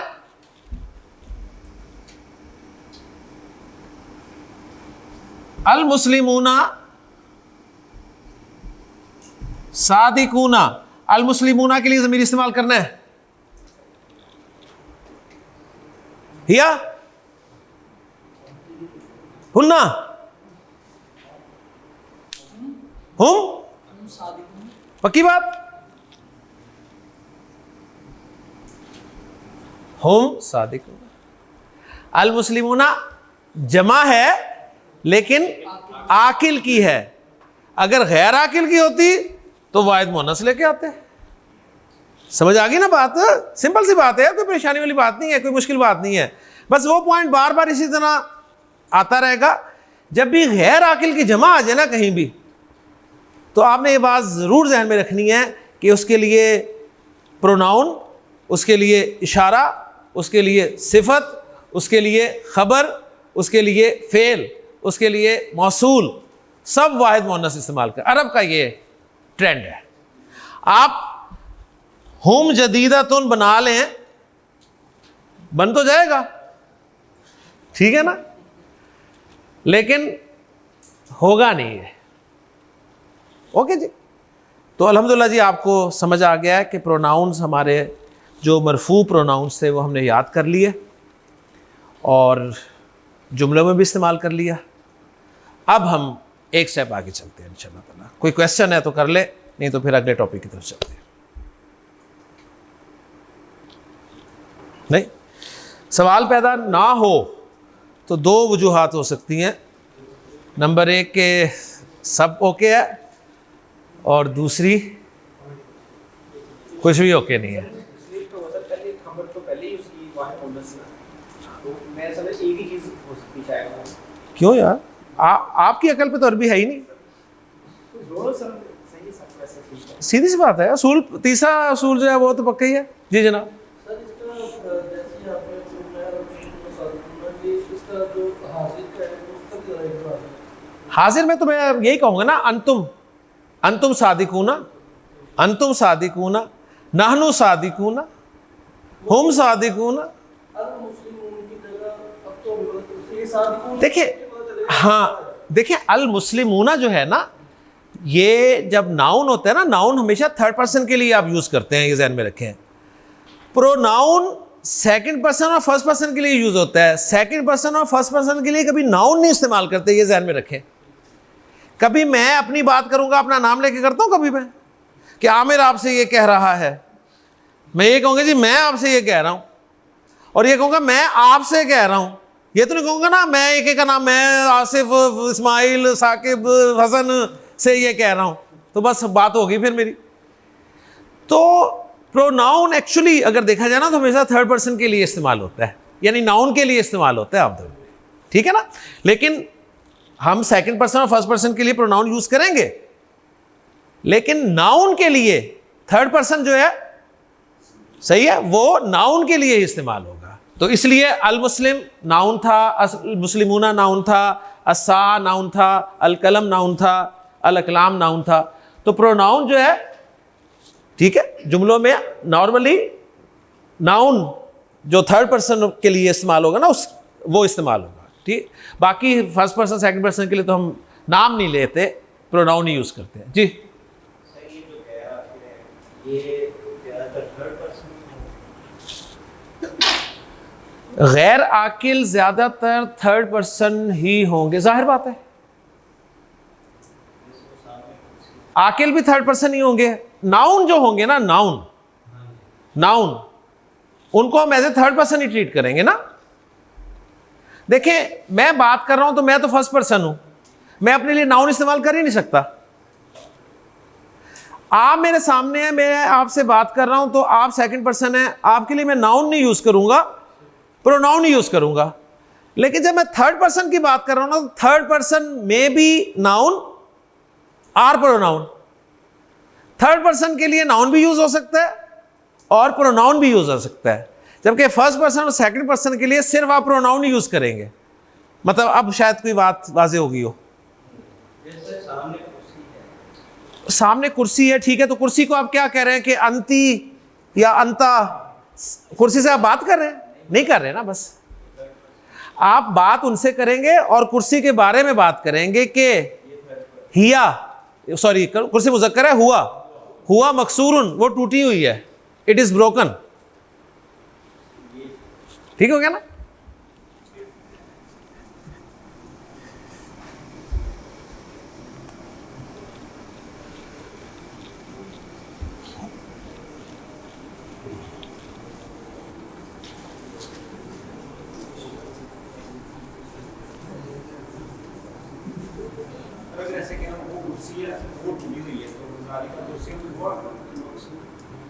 अल मुस्लिमूना सादिकूना, अल मुस्लिमूना के लिए ज़मीर इस्तेमाल करना है। हिया हुन्ना हुम, पक्की बात? हुम सादिकूना। अल मुस्लिमूना जमा है लेकिन आकिल की है, अगर गैर आकिल की होती तो वाहिद मुअन्नस लेके आते। समझ आ गई ना बात? सिंपल सी बात है, कोई परेशानी वाली बात नहीं है, कोई मुश्किल बात नहीं है। बस वो पॉइंट बार बार इसी तरह आता रहेगा। जब भी गैर आकिल की जमा आ जाए ना कहीं भी, तो आपने ये बात ज़रूर जहन में रखनी है कि उसके लिए प्रोनाउन, उसके लिए इशारा, उसके लिए सिफत, उसके लिए खबर, उसके लिए फेल, उसके लिए मौसूल, सब वाहिद मुअन्नस इस्तेमाल कर। अरब का ये ट्रेंड है। आप हुम जदीदतुन बना लें, बन तो जाएगा, ठीक है ना, लेकिन होगा नहीं है। ओके जी, तो अल्हम्दुलिल्लाह जी आपको समझ आ गया है कि प्रोनाउंस, हमारे जो मरफू प्रोनाउंस थे वो हमने याद कर लिए और जुमलों में भी इस्तेमाल कर लिया। अब हम एक स्टेप आगे चलते हैं इंशाअल्लाह ताला। कोई क्वेश्चन है तो कर ले, नहीं तो फिर अगले टॉपिक की तरफ चलते हैं। नहीं, सवाल पैदा ना हो तो 2 वजूहात हो सकती हैं। नंबर 1 के सब ओके है और दूसरी कुछ भी ओके नहीं है। इसलिए तो मतलब पहले खबर तो पहले ही उसकी वाहिद मुअन्नस है, तो मैं समझ एक ही चीज़ हो सकती शायद। क्यों यार, आपकी अकल पे तो अरबी है ही नहीं। दोनों सब सही है, सब वैसे ठीक है। सीधी सी बात है। असूल, तीसरा असूल जो है वो तो पक्का ही है। जी जनाब। सर इसका जैसे आपने जो मैं ये इसका जो हाजिर का है उसका क्या रहेगा? हाजिर में तो मैं यही कहूँगा ना, अंतुम सादिकूना, अंतुम सादिकूना, नहनु सादिकूना, हुम सादिकूना। अल मुस्लिमून की जगह अब तो ये सादिकून देखिए, हाँ देखिए, अल मुस्लिमूना जो है ना, ये जब नाउन होता है ना, नाउन हमेशा 3rd पर्सन के लिए आप यूज़ करते हैं, ये ध्यान में रखें। प्रोनाउन 2nd पर्सन और 1st पर्सन के लिए यूज़ होता है। 2nd पर्सन और 1st पर्सन के लिए कभी नाउन नहीं इस्तेमाल करते, ये ध्यान में रखें। कभी मैं अपनी बात करूँगा, अपना नाम लेके करता हूँ कभी मैं, कि आमिर आपसे ये कह रहा है, मैं ये कहूँगा जी मैं आपसे ये कह रहा हूँ, और ये कहूँगा मैं आपसे कह रहा हूँ। ये तो नहीं कहूँगा ना मैं एक का नाम, मैं आसिफ, इस्माइल, साकिब, हसन से ये कह रहा हूँ, तो बस बात होगी फिर मेरी। तो प्रोनाउन एक्चुअली अगर देखा जाए ना तो हमेशा 3rd पर्सन के लिए इस्तेमाल होता है, यानी नाउन के लिए इस्तेमाल होता है आमतौर पर, ठीक है ना। लेकिन हम 2nd पर्सन और 1st पर्सन के लिए प्रोनाउन यूज़ करेंगे, लेकिन नाउन के लिए 3rd पर्सन जो है, सही है, वो नाउन के लिए ही इस्तेमाल होगा। तो इसलिए अल मुस्लिम नाउन था, अल मुस्लिमूना नाउन था, अस्सा नाउन था, अल कलम नाउन था, अल अकलाम नाउन था। तो प्रोनाउन जो है, ठीक है, जुमलों में नॉर्मली नाउन जो 3rd पर्सन के लिए इस्तेमाल होगा ना, वो इस्तेमाल होगा, ठीक। बाकी 1st पर्सन 2nd पर्सन के लिए तो हम नाम नहीं लेते, प्रोनाउन ही यूज़ करते हैं। जी, सही, ये जो गैर आकिल है ये ज़्यादातर 3rd पर्सन, गैर आकिल ज़्यादातर 3rd पर्सन ही होंगे, जाहिर बात है। आकिल भी थर्ड पर्सन ही होंगे। नाउन जो होंगे ना, नाउन उनको हम एज ए थर्ड पर्सन ही ट्रीट करेंगे ना। देखें, मैं बात कर रहा हूं तो मैं तो फर्स्ट पर्सन हूं, मैं अपने लिए नाउन इस्तेमाल कर ही नहीं सकता। आप मेरे सामने हैं, मैं आपसे बात कर रहा हूं तो आप सेकंड पर्सन हैं, आपके लिए मैं नाउन नहीं यूज करूंगा, प्रोनाउन ही यूज करूंगा। लेकिन जब मैं थर्ड पर्सन की बात कर रहा हूं ना, तो थर्ड पर्सन में भी noun or pronoun. Third person के लिए नाउन भी यूज हो सकता है और प्रोनाउन भी यूज हो सकता है, जबकि फर्स्ट पर्सन और सेकंड पर्सन के लिए सिर्फ आप प्रोनाउन ही यूज करेंगे। मतलब अब शायद कोई बात वाज़ेह होगी हो। सामने कुर्सी है, ठीक है, तो कुर्सी को आप क्या कह रहे हैं कि अंती या अंता, कुर्सी से आप बात कर रहे हैं? नहीं कर रहे ना। बस आप बात उनसे करेंगे और कुर्सी के बारे में बात करेंगे कि हिया, सॉरी कुर्सी मुज़क्कर है, हुआ मकसूरुन, वो टूटी हुई है, इट इज ब्रोकन। ठीक हो गया ना। अगर ऐसे कहना वो कुर्सी है वो टूटी हुई है तो ज़ालिका कुर्सी हुआ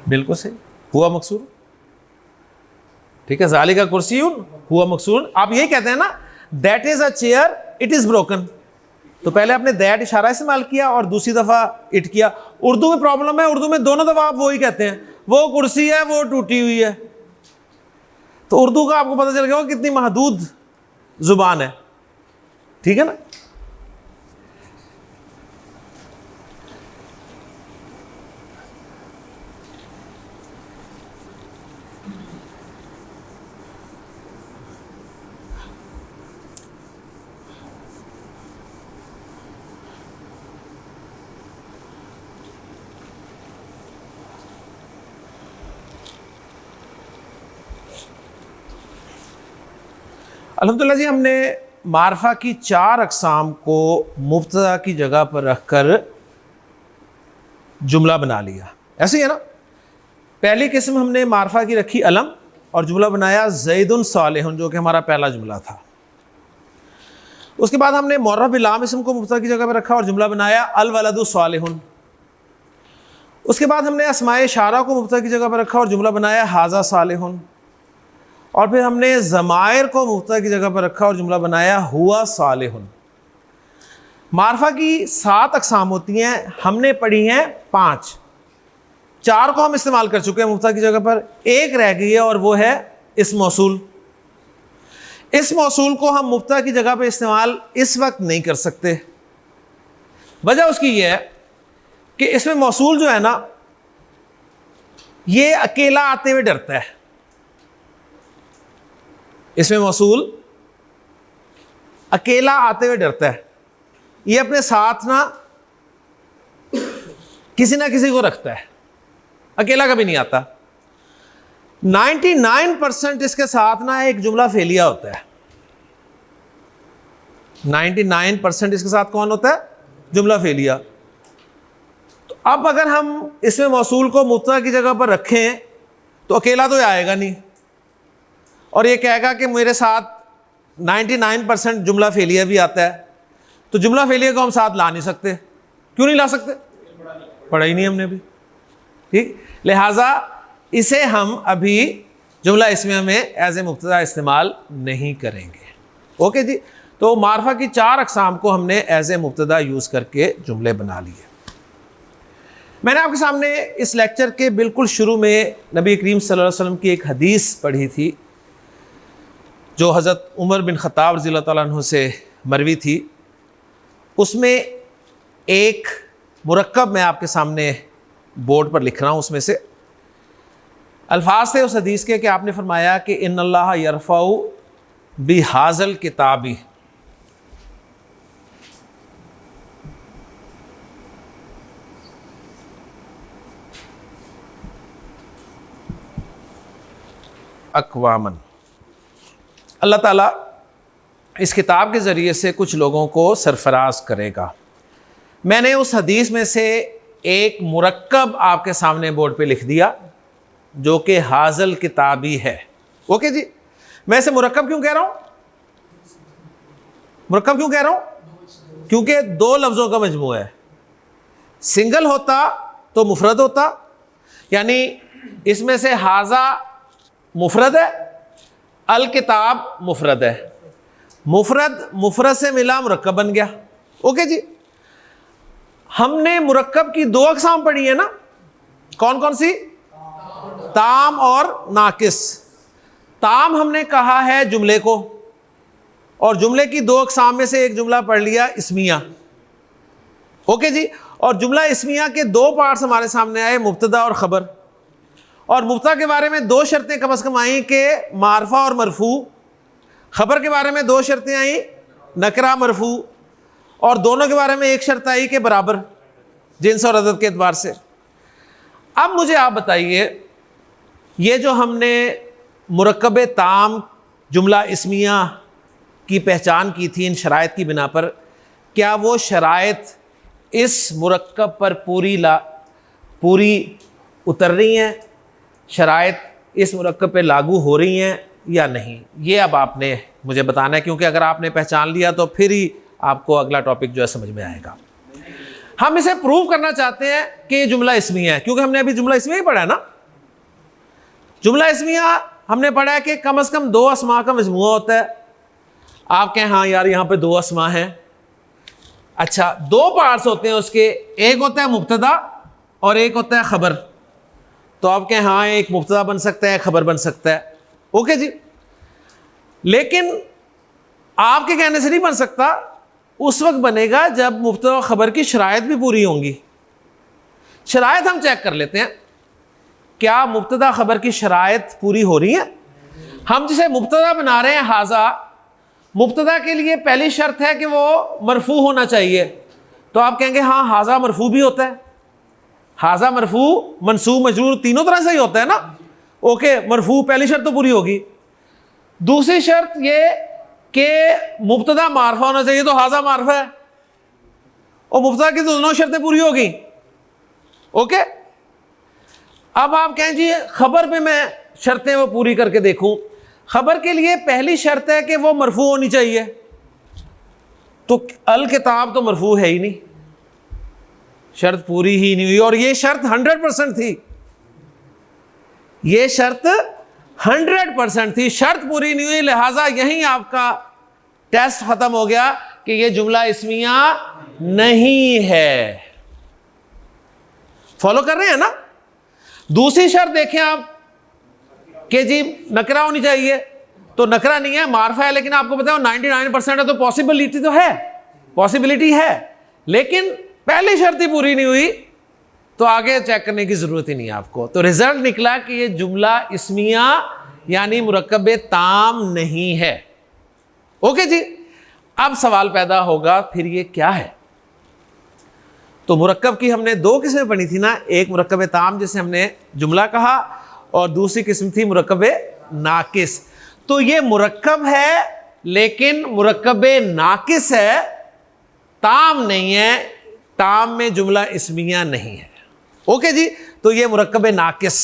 बिल्कुल सही, हुआ मकसूर। ठीक है, ज़ालिका कुर्सीयुन हुआ मकसूर। आप यही कहते हैं ना, that is a chair it is broken. तो पहले आपने दैट इशारा इस्तेमाल किया और दूसरी दफा इट किया। उर्दू में प्रॉब्लम है, उर्दू में दोनों दफा आप वही कहते हैं, वो कुर्सी है वो टूटी हुई है। तो उर्दू का आपको पता चल गया कितनी महदूद जुबान है। ठीक है ना। अल्हम्दुलिल्लाह जी, हमने मारफा की 4 अक़साम को मुब्तदा की जगह पर रखकर जुमला बना लिया। ऐसे ही है ना। पहली किस्म हमने मारफा की रखी अलम और जुमला बनाया ज़ैदुन सालिहुन, जो कि हमारा पहला जुमला था। उसके बाद हमने मुअर्रफ बिलाम इसम को मुब्तदा की जगह पर रखा और जुमला बनाया अल वलदु सालिहुन। उसके बाद हमने अस्माए इशारा को मुब्तदा की जगह पर रखा और जुमला बनाया हाज़ा सालिहुन। और फिर हमने ज़मायर को मुब्तदा की जगह पर रखा और जुमला बनाया हुआ सालिहुन। मारफा की 7 अक़साम होती हैं, हमने पढ़ी हैं 5। 4 को हम इस्तेमाल कर चुके हैं मुब्तदा की जगह पर, एक रह गई है और वो है इस्म मौसूल। इस मौसूल को हम मुब्तदा की जगह पर इस्तेमाल इस वक्त नहीं कर सकते। वजह उसकी ये है कि इसमें मौसूल जो है ना, ये अकेला आते हुए डरता है। इसमें मौसूल अकेला आते हुए डरता है, ये अपने साथ ना किसी को रखता है, अकेला कभी नहीं आता। 99% इसके साथ ना एक जुमला फेलिया होता है। 99% इसके साथ कौन होता है? जुमला फेलिया। तो अब अगर हम इसमें मौसूल को मुब्तदा की जगह पर रखें तो अकेला तो आएगा नहीं, और ये कहेगा कि मेरे साथ 99% जुमला फेलिया भी आता है। तो जुमला फेलिया को हम साथ ला नहीं सकते। क्यों नहीं ला सकते? पढ़ा ही नहीं हमने भी। ठीक, लिहाजा इसे हम अभी जुमला इसमें हमें एज ए मुब्तदा इस्तेमाल नहीं करेंगे। ओके जी। तो मारफा की 4 अक़साम को हमने एज ए मुब्तदा यूज़ करके जुमले बना लिए। मैंने आपके सामने इस लेक्चर के बिल्कुल शुरू में नबी करीम सल्लल्लाहु अलैहि वसल्लम की एक हदीस पढ़ी थी, जो हज़रत उमर बिन ख़त्ताब रज़ियल्लाहु ताला अन्हु से मरवी थी। उसमें एक मुरक्कब मैं आपके सामने बोर्ड पर लिख रहा हूँ। उसमें से अल्फाज थे उस हदीस के कि आपने फरमाया कि इन्नल्लाह यरफ़उ बिहाज़ल किताबी, अक़वामन, अल्लाह ताला इस किताब के ज़रिए से कुछ लोगों को सरफराज करेगा। मैंने उस हदीस में से एक मुरक्कब आपके सामने बोर्ड पे लिख दिया जो कि हाजल किताबी है। ओके जी, मैं इसे मुरक्कब क्यों कह रहा हूं? मुरक्कब क्यों कह रहा हूं? क्योंकि दो लफ्जों का मजमू है। सिंगल होता तो मुफरद होता, यानी इसमें से हाजा मुफरद है, अल किताब मुफरद है, मुफरद मुफरद से मिला मुरक्कब बन गया। ओके जी, हमने मुरक्कब की दो अक़साम पढ़ी है ना, कौन कौन सी? ताम और नाकिस। ताम हमने कहा है जुमले को, और जुमले की दो अक़साम में से एक जुमला पढ़ लिया इस्मिया। ओके जी, और जुमला इस्मिया के दो पार्ट्स हमारे सामने आए, मुब्तदा और ख़बर। और मुब्तदा के बारे में दो शर्तें कम अज़ कम आई कि मारफा और मरफू। ख़बर के बारे में दो शर्तें आई, नकरा मरफू। और दोनों के बारे में एक शर्त आई कि बराबर जिन्स और अदद के एतबार से। अब मुझे आप बताइए, ये जो हमने मुरक्कब ताम जुमला इस्मिया की पहचान की थी इन शराइत की बिना पर, क्या वो शराइत इस मुरक्कब पर पूरी उतर रही हैं? शराइत इस मुरक्कब पे लागू हो रही हैं या नहीं? ये अब आपने मुझे बताना है, क्योंकि अगर आपने पहचान लिया तो फिर ही आपको अगला टॉपिक जो है समझ में आएगा। हम इसे प्रूव करना चाहते हैं कि ये जुमला इस्मिया है, क्योंकि हमने अभी जुमला इस्मिया ही पढ़ा है ना। जुमला इस्मिया हमने पढ़ा है कि कम से कम दो अस्मा का मजमूआ होता है। आप कहें हाँ यार यहाँ पे दो अस्मा हैं, अच्छा दो पार्ट्स होते हैं उसके, एक होता है मुब्तदा और एक होता है ख़बर। तो आप कहें हाँ एक मुब्तदा बन सकता है, खबर बन सकता है। ओके जी, लेकिन आपके कहने से नहीं बन सकता, उस वक्त बनेगा जब मुब्तदा और ख़बर की शराइत भी पूरी होंगी। शराइत हम चेक कर लेते हैं, क्या मुब्तदा ख़बर की शराइत पूरी हो रही है? हम जिसे मुब्तदा बना रहे हैं हाजा, मुब्तदा के लिए पहली शर्त है कि वो मरफू होना चाहिए। तो आप कहेंगे हाँ हाजा मरफू भी होता है, हाजा मरफू मनसूब मजरूर तीनों तरह से ही होता है ना। ओके, मरफू पहली शर्त तो पूरी होगी। दूसरी शर्त ये कि मुब्तदा मारफा होना चाहिए, तो हाजा मारफा है, और मुब्तदा की दोनों शर्तें पूरी होगी। ओके, अब आप कहें जी खबर पे मैं शर्तें वो पूरी करके देखूं। खबर के लिए पहली शर्त है कि वो मरफू होनी चाहिए, तो अल किताब तो मरफू है ही नहीं, शर्त पूरी ही नहीं हुई। और ये शर्त 100% थी, ये शर्त 100% थी, शर्त पूरी नहीं हुई, लिहाजा यहीं आपका टेस्ट खत्म हो गया कि ये जुमला इस्मिया नहीं है। फॉलो कर रहे हैं ना? दूसरी शर्त देखें आप कि जी नकरा होनी चाहिए, तो नकरा नहीं है, मारफा है, लेकिन आपको बताओ 99% है, तो पॉसिबिलिटी तो है, पॉसिबिलिटी है, लेकिन पहली शर्त ही पूरी नहीं हुई, तो आगे चेक करने की जरूरत ही नहीं है आपको। तो रिजल्ट निकला कि ये जुमला इस्मिया यानी मुरक्कब ताम नहीं है। ओके जी, अब सवाल पैदा होगा फिर ये क्या है? तो मुरक्कब की हमने दो किस्में पढ़ी थी ना, एक मुरक्कब ताम जिसे हमने जुमला कहा, और दूसरी किस्म थी मुरक्कब नाकिस। तो ये मुरक्कब है लेकिन मुरक्कब नाकिस है, ताम नहीं है, ताम में जुमला इस्मिया नहीं है। ओके जी, तो ये मुरक्कब नाकिस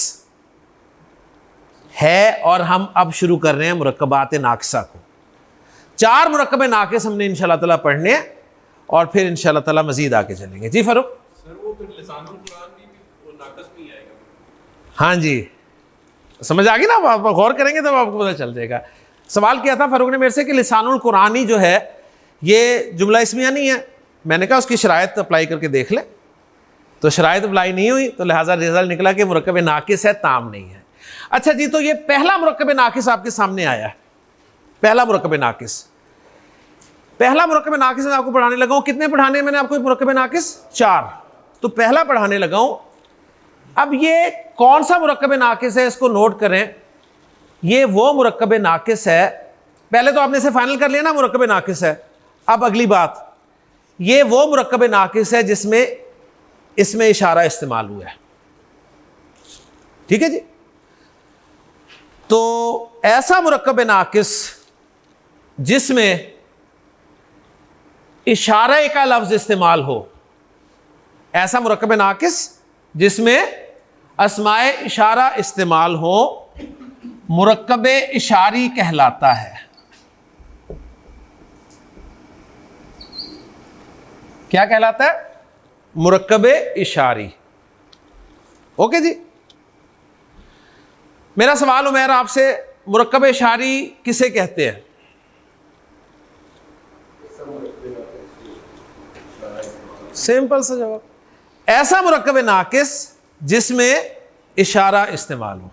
है, और हम अब शुरू कर रहे हैं मुरक्कबात नाकिसा को। 4 मुरक्कब नाकिस हमने इंशाल्लाह ताला पढ़ने हैं, और फिर इंशाल्लाह ताला मजीद आगे चलेंगे। जी फारूक सर, वो फिर लिसानुल कुरान भी वो नाकस नहीं आएगा? हाँ जी, समझ आ गई ना? आप गौर करेंगे तब आपको पता चल जाएगा। सवाल किया था फारूक ने मेरे से कि लिसानुल कुरानी जो है ये जुमला इस्मिया नहीं है। मैंने कहा उसकी शराइत अप्लाई करके देख ले, तो शराइत अप्लाई नहीं हुई, तो लिहाजा रिजल्ट निकला कि मुरक्कब नाकिस है, ताम नहीं है। अच्छा जी, तो ये पहला मुरक्कब नाकिस आपके सामने आया है, पहला मुरक्कब नाकिस। पहला मुरक्कब नाकिस मैं आपको पढ़ाने लगा हूँ। कितने पढ़ाने मैंने आपको मुरक्कब नाकिस? 4। तो पहला पढ़ाने लगा हूँ। अब ये कौन सा मुरक्कब नाकिस है इसको नोट करें। ये वो मुरक्कब नाकिस है, पहले तो आपने इसे फाइनल कर लिया ना, मुरक्कब नाकिस है। अब अगली बात, ये वो मुरक्कब नाकिस है जिसमें इसमें इशारा इस्तेमाल हुआ है। ठीक है जी, तो ऐसा मुरक्कब नाकिस जिसमें इशारे का लफ्ज इस्तेमाल हो, ऐसा मुरक्कब नाकिस जिसमें अस्माए इशारा इस्तेमाल हो मुरक्कब इशारी कहलाता है। क्या कहलाता है? मुरक्कब इशारी। ओके जी। मेरा सवाल उमैर आपसे, मुरक्कब इशारी किसे कहते हैं? सिंपल सा जवाब, ऐसा मुरक्कब नाकिस जिसमें इशारा इस्तेमाल हो।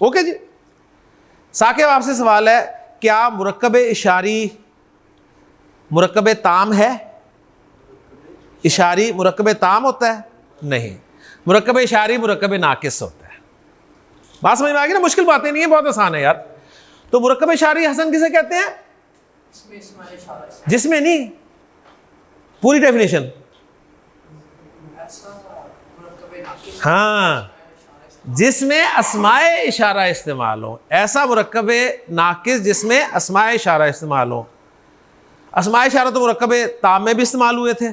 ओके जी। साकिब आपसे सवाल है, क्या मुरक्कब इशारी मुरक्कब ताम है? इशारी मुरक्कब ताम होता है? नहीं, मुरक्कब इशारी मुरक्कब नाकिस होता है। बात समझ में आ गई ना? मुश्किल बातें नहीं है, बहुत आसान है यार। तो मुरक्कब इशारी हसन किसे कहते हैं? जिसमें नहीं, पूरी डेफिनेशन। हाँ, जिसमें अस्माए इशारा इस्तेमाल हो, ऐसा मुरक्कब नाकिस जिसमें अस्माए इशारा इस्तेमाल हो। अस्माए इशारा तो मुरक्कब ताम में भी इस्तेमाल हुए थे,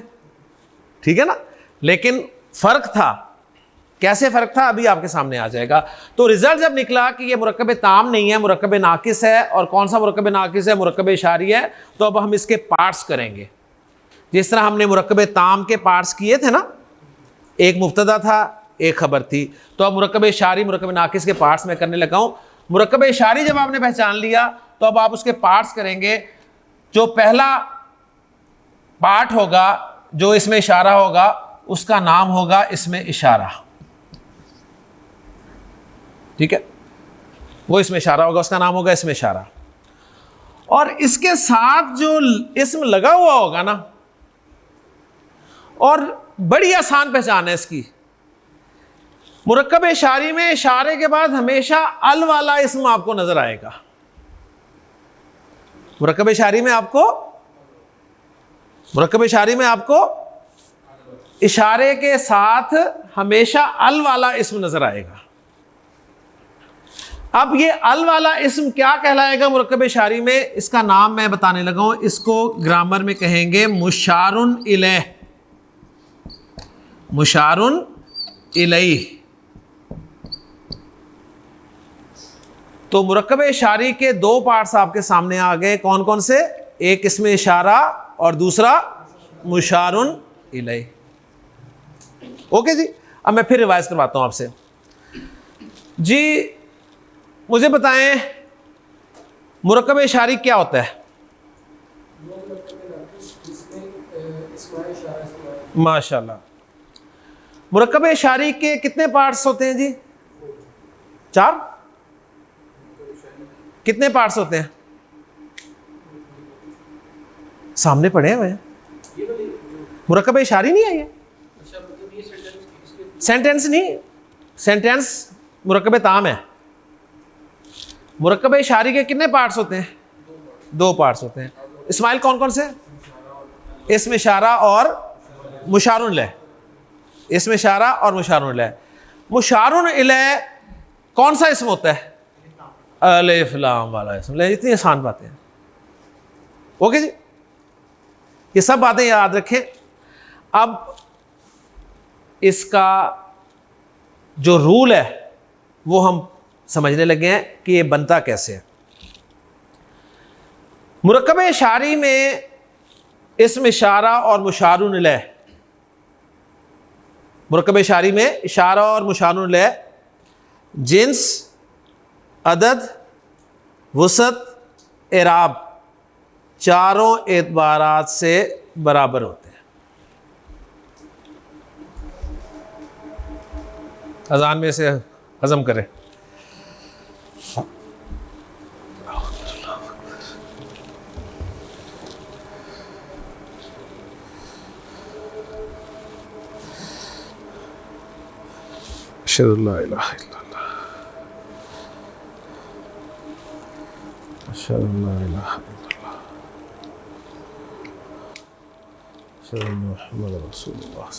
ठीक है ना, लेकिन फर्क था। कैसे फर्क था अभी आपके सामने आ जाएगा। तो रिजल्ट जब निकला कि ये मुरक्कब ताम नहीं है, मुरक्कब नाकिस है, और कौन सा मुरक्कब नाकिस है? मुरक्कब इशारी है। तो अब हम इसके पार्ट्स करेंगे, जिस तरह हमने मुरक्कब ताम के पार्ट्स किए थे ना, एक मुब्तदा था, एक खबर थी। तो अब मुरक्कब इशारी मुरक्कब नाकिस के पार्ट्स में करने लगा हूं। मुरक्कब इशारी जब आपने पहचान लिया तो अब आप उसके पार्ट्स करेंगे। जो पहला पार्ट होगा, जो इसमें इशारा होगा, उसका नाम होगा इसमें इशारा, ठीक है, वो इसमें इशारा होगा, उसका नाम होगा इसमें इशारा। और इसके साथ जो इसम लगा हुआ होगा ना, और बड़ी आसान पहचान है इसकी, मुरक्कब इशारी में इशारे के बाद हमेशा अल वाला इसम आपको नजर आएगा। मुरक्कब इशारी में आपको इशारे के साथ हमेशा अल वाला इसम नजर आएगा। अब ये अल वाला इसम क्या कहलाएगा मुरक्कब इशारी में? इसका नाम मैं बताने लगा हूं। इसको ग्रामर में कहेंगे मुशारुन इलैह। मुशारुन इलैह। तो मुरक्कब इशारी के दो पार्ट्स आपके सामने आ गए। कौन कौन से? एक इसमें इशारा और दूसरा मुशारुन इलैह। ओके जी। अब मैं फिर रिवाइज करवाता हूं आपसे जी। मुझे बताएं मुरक्कब इशारी क्या होता है? माशाल्लाह। मुरक्कब इशारी के कितने पार्ट्स होते हैं जी? 4। कितने पार्ट्स होते हैं? सामने पड़े हुए हैं। मुरक्कब इशारी नहीं है ये। सेंटेंस नहीं, सेंटेंस मुरक्कब ताम है। मुरक्कब इशारी के कितने पार्ट्स होते हैं? 2 पार्ट्स होते हैं। इस्माइल कौन कौन से? इसमें इशारा और मुशारुन इलैह। इसमें इशारा और मुशारुन इलैह। मुशारुन इलैह कौन सा इसम होता है? अलिफ लाम वाला इसम। इतनी आसान बातें हैं। ओके जी, ये सब बातें याद रखें। अब इसका जो रूल है वो हम समझने लगे हैं कि ये बनता कैसे है। मुरक्कब इशारी में इसम इशारा और मुशारुन इलैह, मुरक्कब इशारी में इशारा और मुशारुन इलैह जिन्स, अदद, वसत, एराब चारों एतबारात से बराबर होते हैं। अजान में से हजम करें। अशहदु अल्ला इलाहा इल्लल्लाह, अशहदु अल्ला इलाहा इल्लल्लाह, अशहदु अन्ना मुहम्मदन रसूलुल्लाह।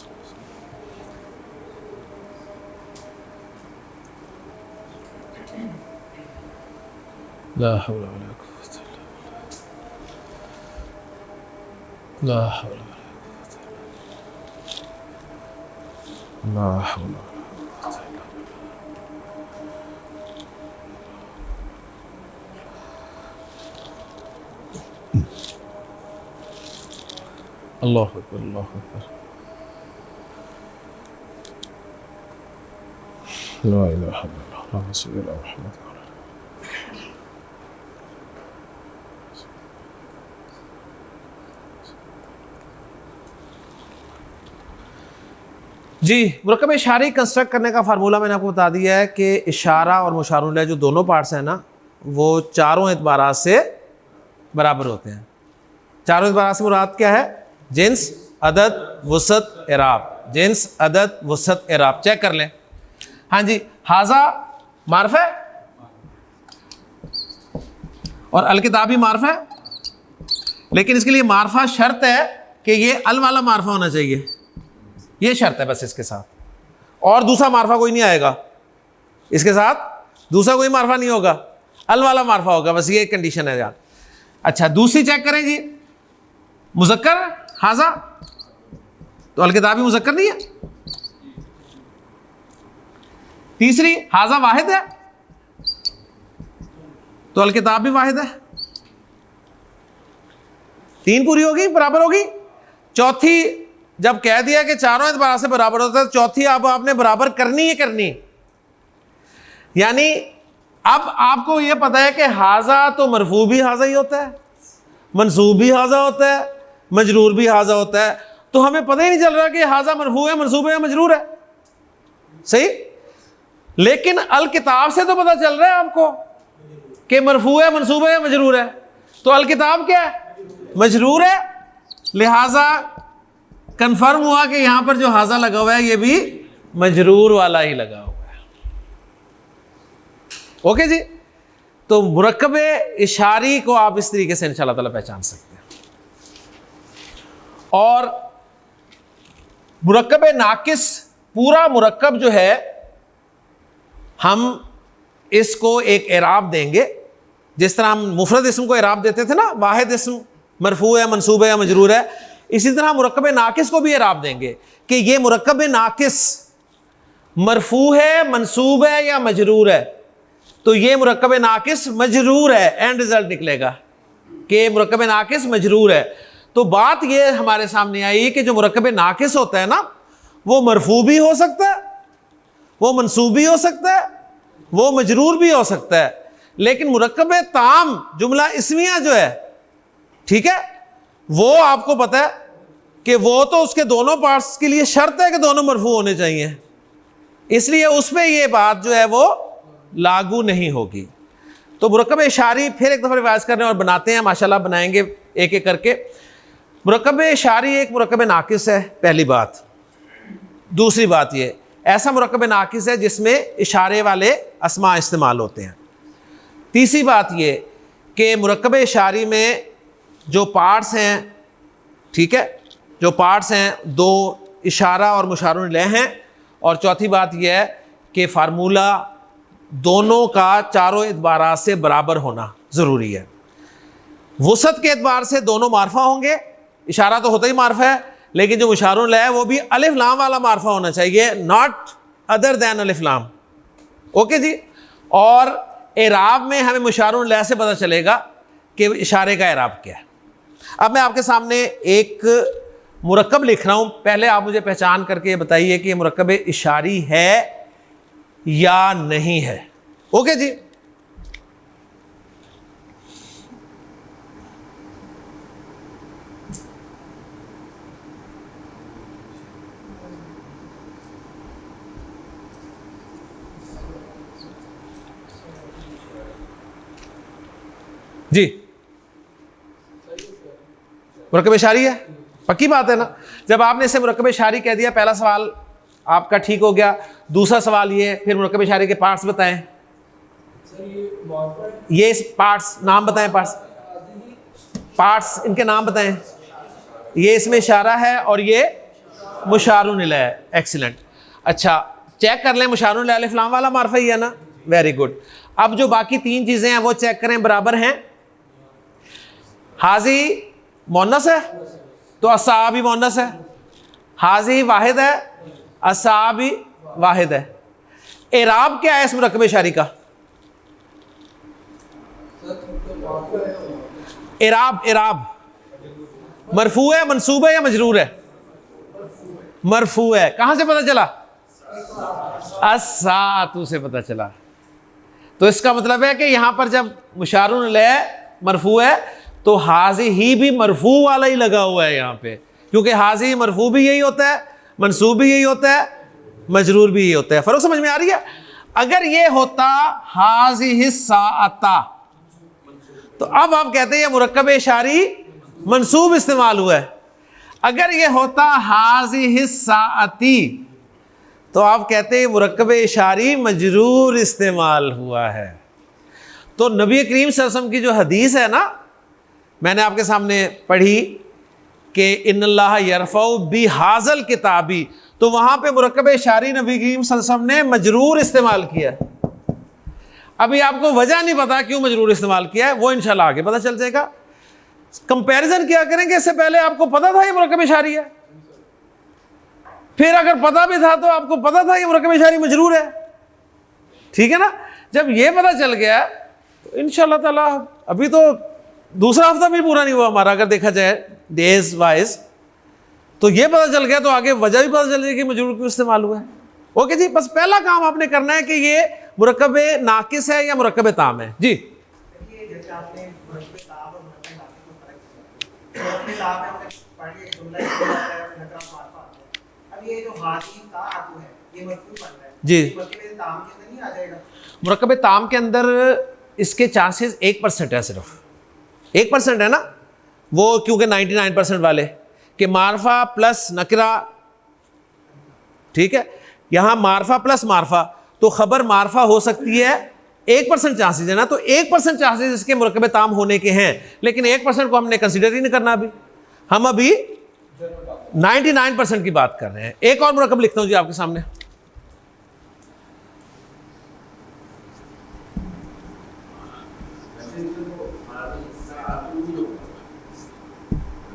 ला हौला वला कुव्वता इल्ला बिल्लाह, ला हौला वला कुव्वता इल्ला बिल्लाह। अल्लाहु अकबर, अल्लाहु अकबर, ला इलाहा इल्लल्लाह रसूलुल्लाह मुहम्मद। जी, मुरक्कब इशारी कंस्ट्रक्ट करने का फार्मूला मैंने आपको बता दिया है कि इशारा और मुशारुन इलैह जो दोनों पार्ट्स हैं ना, वो चारों एतबारात से बराबर होते हैं। चारों एतबारात से मुराद क्या है? जिन्स, अदद, वसत, इराब। जिन्स, अदद, वसत, इराब। चेक कर लें। हाँ जी, हाजा मार्फ है और अल किताबी मार्फ है, लेकिन इसके लिए मार्फा शर्त है कि ये अल वाला मार्फा होना चाहिए। ये शर्त है बस इसके साथ, और दूसरा मार्फा कोई नहीं आएगा इसके साथ, दूसरा कोई मार्फा नहीं होगा, अल वाला मार्फा होगा, बस ये कंडीशन है यार। अच्छा, दूसरी चेक करें जी, मुज़क्कर हाजा, तो अल किताबी मुज़क्कर नहीं है। तीसरी, हाजा वाहिद है, तो अल किताब भी वाहिद है। तीन पूरी होगी, बराबर होगी। चौथी, जब कह दिया कि चारों एतबार से बराबर होता है, तो चौथी अब आपने बराबर करनी ही करनी। यानी अब आपको यह पता है कि हाजा तो मरफू भी हाजा ही होता है, मंसूब भी हाजा होता है, मजरूर भी हाजा होता है, तो हमें पता ही नहीं चल रहा कि हाजा मरफू है, मंसूब है या मजरूर है। सही, लेकिन अल किताब से तो पता चल रहा है आपको कि मरफू है, मंसूब है या मजरूर है। तो अल किताब क्या है? मजरूर है। लिहाजा कंफर्म हुआ कि यहां पर जो हाजा लगा हुआ है ये भी मजरूर वाला ही लगा हुआ है। ओके जी, तो मुरक्कब इशारी को आप इस तरीके से इंशाअल्लाह ताला पहचान सकते हैं। और मुरक्कब नाकिस, पूरा मुरक्कब जो है हम इसको एक एराब देंगे, जिस तरह हम मुफरद इस्म को एराब देते थे ना, वाहिद इस्म मरफू है, मंसूब है या मजरूर है, इसी तरह मुरक्कब नाकिस को भी एराब देंगे कि ये मुरक्कब नाकिस मरफू है, मंसूब है या मजरूर है। तो ये मुरक्कब नाकिस मजरूर है, एंड रिजल्ट निकलेगा कि मुरक्कब नाकिस मजरूर है। तो बात ये हमारे सामने आई कि जो मुरक्कब नाकिस होता है ना, वो मरफू भी हो सकता है, वो मंसूब भी हो सकता है, वो मजरूर भी हो सकता है। लेकिन मुरक्कब ताम जुमला इस्मिया जो है, ठीक है, वो आपको पता है कि वो तो उसके दोनों पार्ट्स के लिए शर्त है कि दोनों मरफू होने चाहिए, इसलिए उसमें ये बात जो है वो लागू नहीं होगी। तो मुरक्कब इशारी फिर एक दफ़ा रिवाइज कर रहे हैं और बनाते हैं, माशाल्लाह बनाएंगे एक एक करके। मुरक्कब इशारी एक मुरक्कब नाकिस है, पहली बात। दूसरी बात ये, ऐसा मुरक्कब नाकिस है जिसमें इशारे वाले अस्मा इस्तेमाल होते हैं। तीसरी बात ये कि मुरक्कब इशारी में जो पार्ट्स हैं, ठीक है, जो पार्ट्स हैं दो इशारा और मुशारुन इलैह हैं। और चौथी बात यह है कि फार्मूला दोनों का चारों एतबारात से बराबर होना ज़रूरी है। वसत के एतबार से दोनों मारफा होंगे, इशारा तो होता ही मारफा है, लेकिन जो मुशारुन इलैह है वो भी अलिफ लाम वाला मारफा होना चाहिए, नॉट अदर दैन अलिफ लाम। ओके जी। और एराब में हमें मुशारुन इलैह से पता चलेगा कि इशारे का एराब क्या है। अब मैं आपके सामने एक मुरक्कब लिख रहा हूं, पहले आप मुझे पहचान करके बताइए कि ये मुरक्कब इशारी है या नहीं है। ओके जी। जी, मुरक्कब इशारी है, पक्की बात है ना। जब आपने इसे मुरक्कब इशारी कह दिया, पहला सवाल आपका ठीक हो गया। दूसरा सवाल ये, फिर मुरक्कब इशारी के पार्ट्स बताएं। ये इस पार्ट्स नाम बताएं, पार्ट्स इनके नाम बताएं। ये इसमें इशारा है और ये मुशारुन इलैह है। एक्सीलेंट। अच्छा, चेक कर लें, मुशारुन इलैह अलिफ लाम वाला मारफा ही है ना। Very good. अब जो बाकी तीन चीज़ें हैं वो चेक करें, बराबर हैं। हाजी मोनस है तो अस्सा भी मोनस है, हाजी वाहिद है असाबी वाहिद है। एराब क्या है इस मुरक्कब इशारी का? एराब, एराब मरफू है, मंसूब है या मजरूर है? मरफू है। कहां से पता चला? अस्सातु से पता चला। तो इसका मतलब है कि यहां पर जब मुशारुन अलैह मरफू है तो हाजी ही भी मरफू वाला ही लगा हुआ है यहां पे, क्योंकि हाजी मरफू भी यही होता है, मंसूब भी यही होता है, मजरूर भी यही होता है। फर्क समझ में आ रही है? अगर ये होता हाजी हिस्साता तो अब आप कहते हैं ये मुरक्कब इशारी मंसूब इस्तेमाल हुआ है। अगर ये होता हाजी हिस्साती तो आप कहते हैं मुरक्कब इशारी मजरूर इस्तेमाल हुआ है। तो नबी करीम सल्लल्लाहु अलैहि वसल्लम की जो हदीस है ना, मैंने आपके सामने पढ़ी कि इन्नल्लाह यरफ़उ बि हाज़ल किताबी, तो वहां पे मुरक्कब इशारी नबी करीम सल्लल्लाहु अलैहि वसल्लम ने मजरूर इस्तेमाल किया। अभी आपको वजह नहीं पता क्यों मजरूर इस्तेमाल किया है, वो इंशाल्लाह आगे पता चल जाएगा। कंपैरिजन क्या करेंगे, इससे पहले आपको पता था ये मुरक्कब इशारी है, फिर अगर पता भी था तो आपको पता था ये मुरक्कब इशारी मजरूर है, ठीक है ना। जब ये पता चल गया तो इंशाल्लाह ताला, अभी तो दूसरा हफ्ता भी पूरा नहीं हुआ हमारा अगर देखा जाए डेज वाइज, तो ये पता चल गया तो आगे वजह भी पता चल जाएगी मजरूर क्यों इस्तेमाल हुआ है। ओके जी, बस पहला काम आपने करना है कि ये मुरक्कब नाकिस है या मुरक्कब ताम है। जी देखिए, जैसे आपने मुरक्कब ताम और मुरक्कब नाकिस में फर्क किया। मुरक्कब ताम में हमने पढ़ लिया कि जुमला इसमें आता है, नकरा मारफा आता है। अब ये जो हाजी ता आतू है, ये मरफू बन रहा है जी। मुरक्कब ताम के अंदर नहीं आ जाएगा? मुरक्कब ताम के अंदर इसके चांसेस 1% है, सिर्फ 1% है ना वो, क्योंकि 99% वाले कि मारफा प्लस नकरा, ठीक है, यहां मारफा प्लस मारफा, तो खबर मारफा हो सकती है, 1% चांसेस है ना, तो 1% चांसेस इसके मुरक्कब ताम होने के हैं, लेकिन 1% को हमने कंसीडर ही नहीं करना। अभी हम अभी 99% की बात कर रहे हैं। एक और मुरक्कब लिखता हूं जी आपके सामने,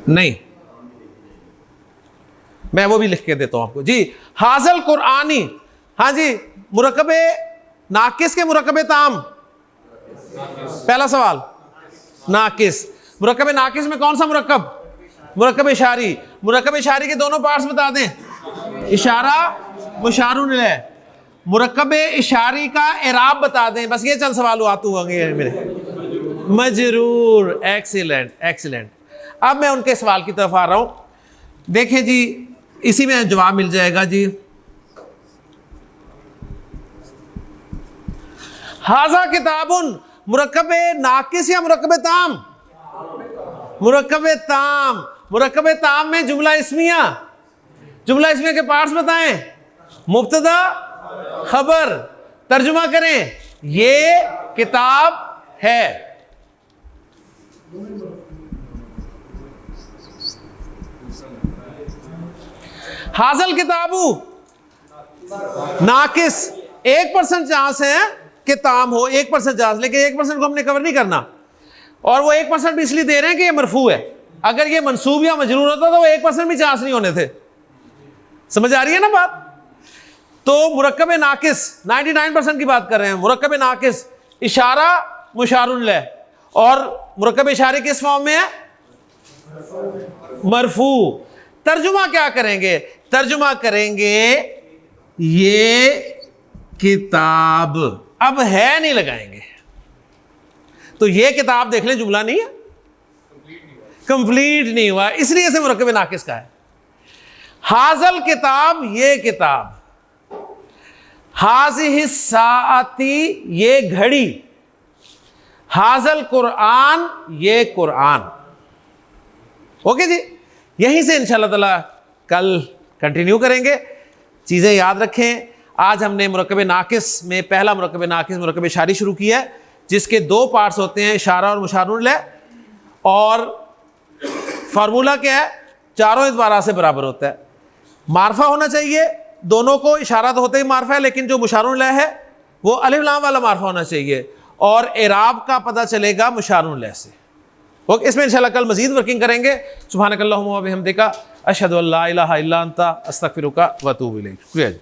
नहीं मैं वो भी लिख के देता हूं आपको जी। हाजल कुरानी, हाँ जी, मुरक्कब नाकिस के मुरक्कब ताम, पहला सवाल नाकिस। मुरक्कब नाकिस में कौन सा मुरक्कब? मुरक्कब इशारी। मुरक्कब इशारी के दोनों पार्ट्स बता दें, इशारा मुशारुन अलैह। मुरक्कब इशारी का एराब बता दें, बस ये चंद सवाल आते होंगे मेरे। मजरूर, एक्सीलेंट एक्सीलेंट। अब मैं उनके सवाल की तरफ आ रहा हूं। देखिए जी, इसी में जवाब मिल जाएगा जी। हाजा किताबुन मुरक्कब नाकिस या मुरक्कब ताम? मुरक्कब ताम। मुरक्कब ताम में जुमला इस्मिया, जुमला इस्मिया के पार्ट्स बताएं, मुब्तदा खबर, तर्जुमा करें, ये किताब है। हाजल किताबू नाकिस, 1% चांस है कि ताम हो, 1% चांस, लेकिन 1% को हमने कवर नहीं करना, और वो 1% भी इसलिए दे रहे हैं कि ये मरफू है। अगर ये मंसूब या मजरूर होता तो वो 1% भी चांस नहीं होने थे। समझ आ रही है ना बात? तो मुरक्कब नाकिस 99% की बात कर रहे हैं। मुरक्कब नाकिस इशारा मुशारुन अलैह, और मुरक्कब इशारे किस फॉर्म में है? मरफू। तर्जुमा क्या करेंगे? तर्जुमा करेंगे ये किताब, अब है नहीं लगाएंगे, तो ये किताब देख लें जुमला नहीं है, कंप्लीट नहीं हुआ, इसलिए से मुरक्कब नाकिस का है। हाजल किताब, ये किताब, हाज़िहि साअती, ये घड़ी, हाजल कुरान, ये कुरान। ओके जी, यहीं से इंशाअल्लाह ताला कल कंटिन्यू करेंगे। चीज़ें याद रखें, आज हमने मुरक्कब नाकिस में पहला मुरक्कब नाकिस मुरक्कब इशारी शुरू किया है, जिसके 2 पार्ट्स होते हैं, इशारा और मुशारुन अलैह। और फार्मूला क्या है? चारों इतबारा से बराबर होता है। मारफा होना चाहिए, दोनों को, इशारा तो होते ही मारफा है, लेकिन जो मुशारुन अलैह है वो अलिफ लाम वाला मारफा होना चाहिए, और एराब का पता चलेगा मुशारुन अलैह से। ओके, इसमें इंशाल्लाह कल मजीद वर्किंग करेंगे। सुब्हानकल्लाहुम्मा व बिहम्दिका, अशहदु अल्ला इलाहा इल्ला अंता अस्तगफिरुका व अतूबु इलैक। शुक्रिया जी।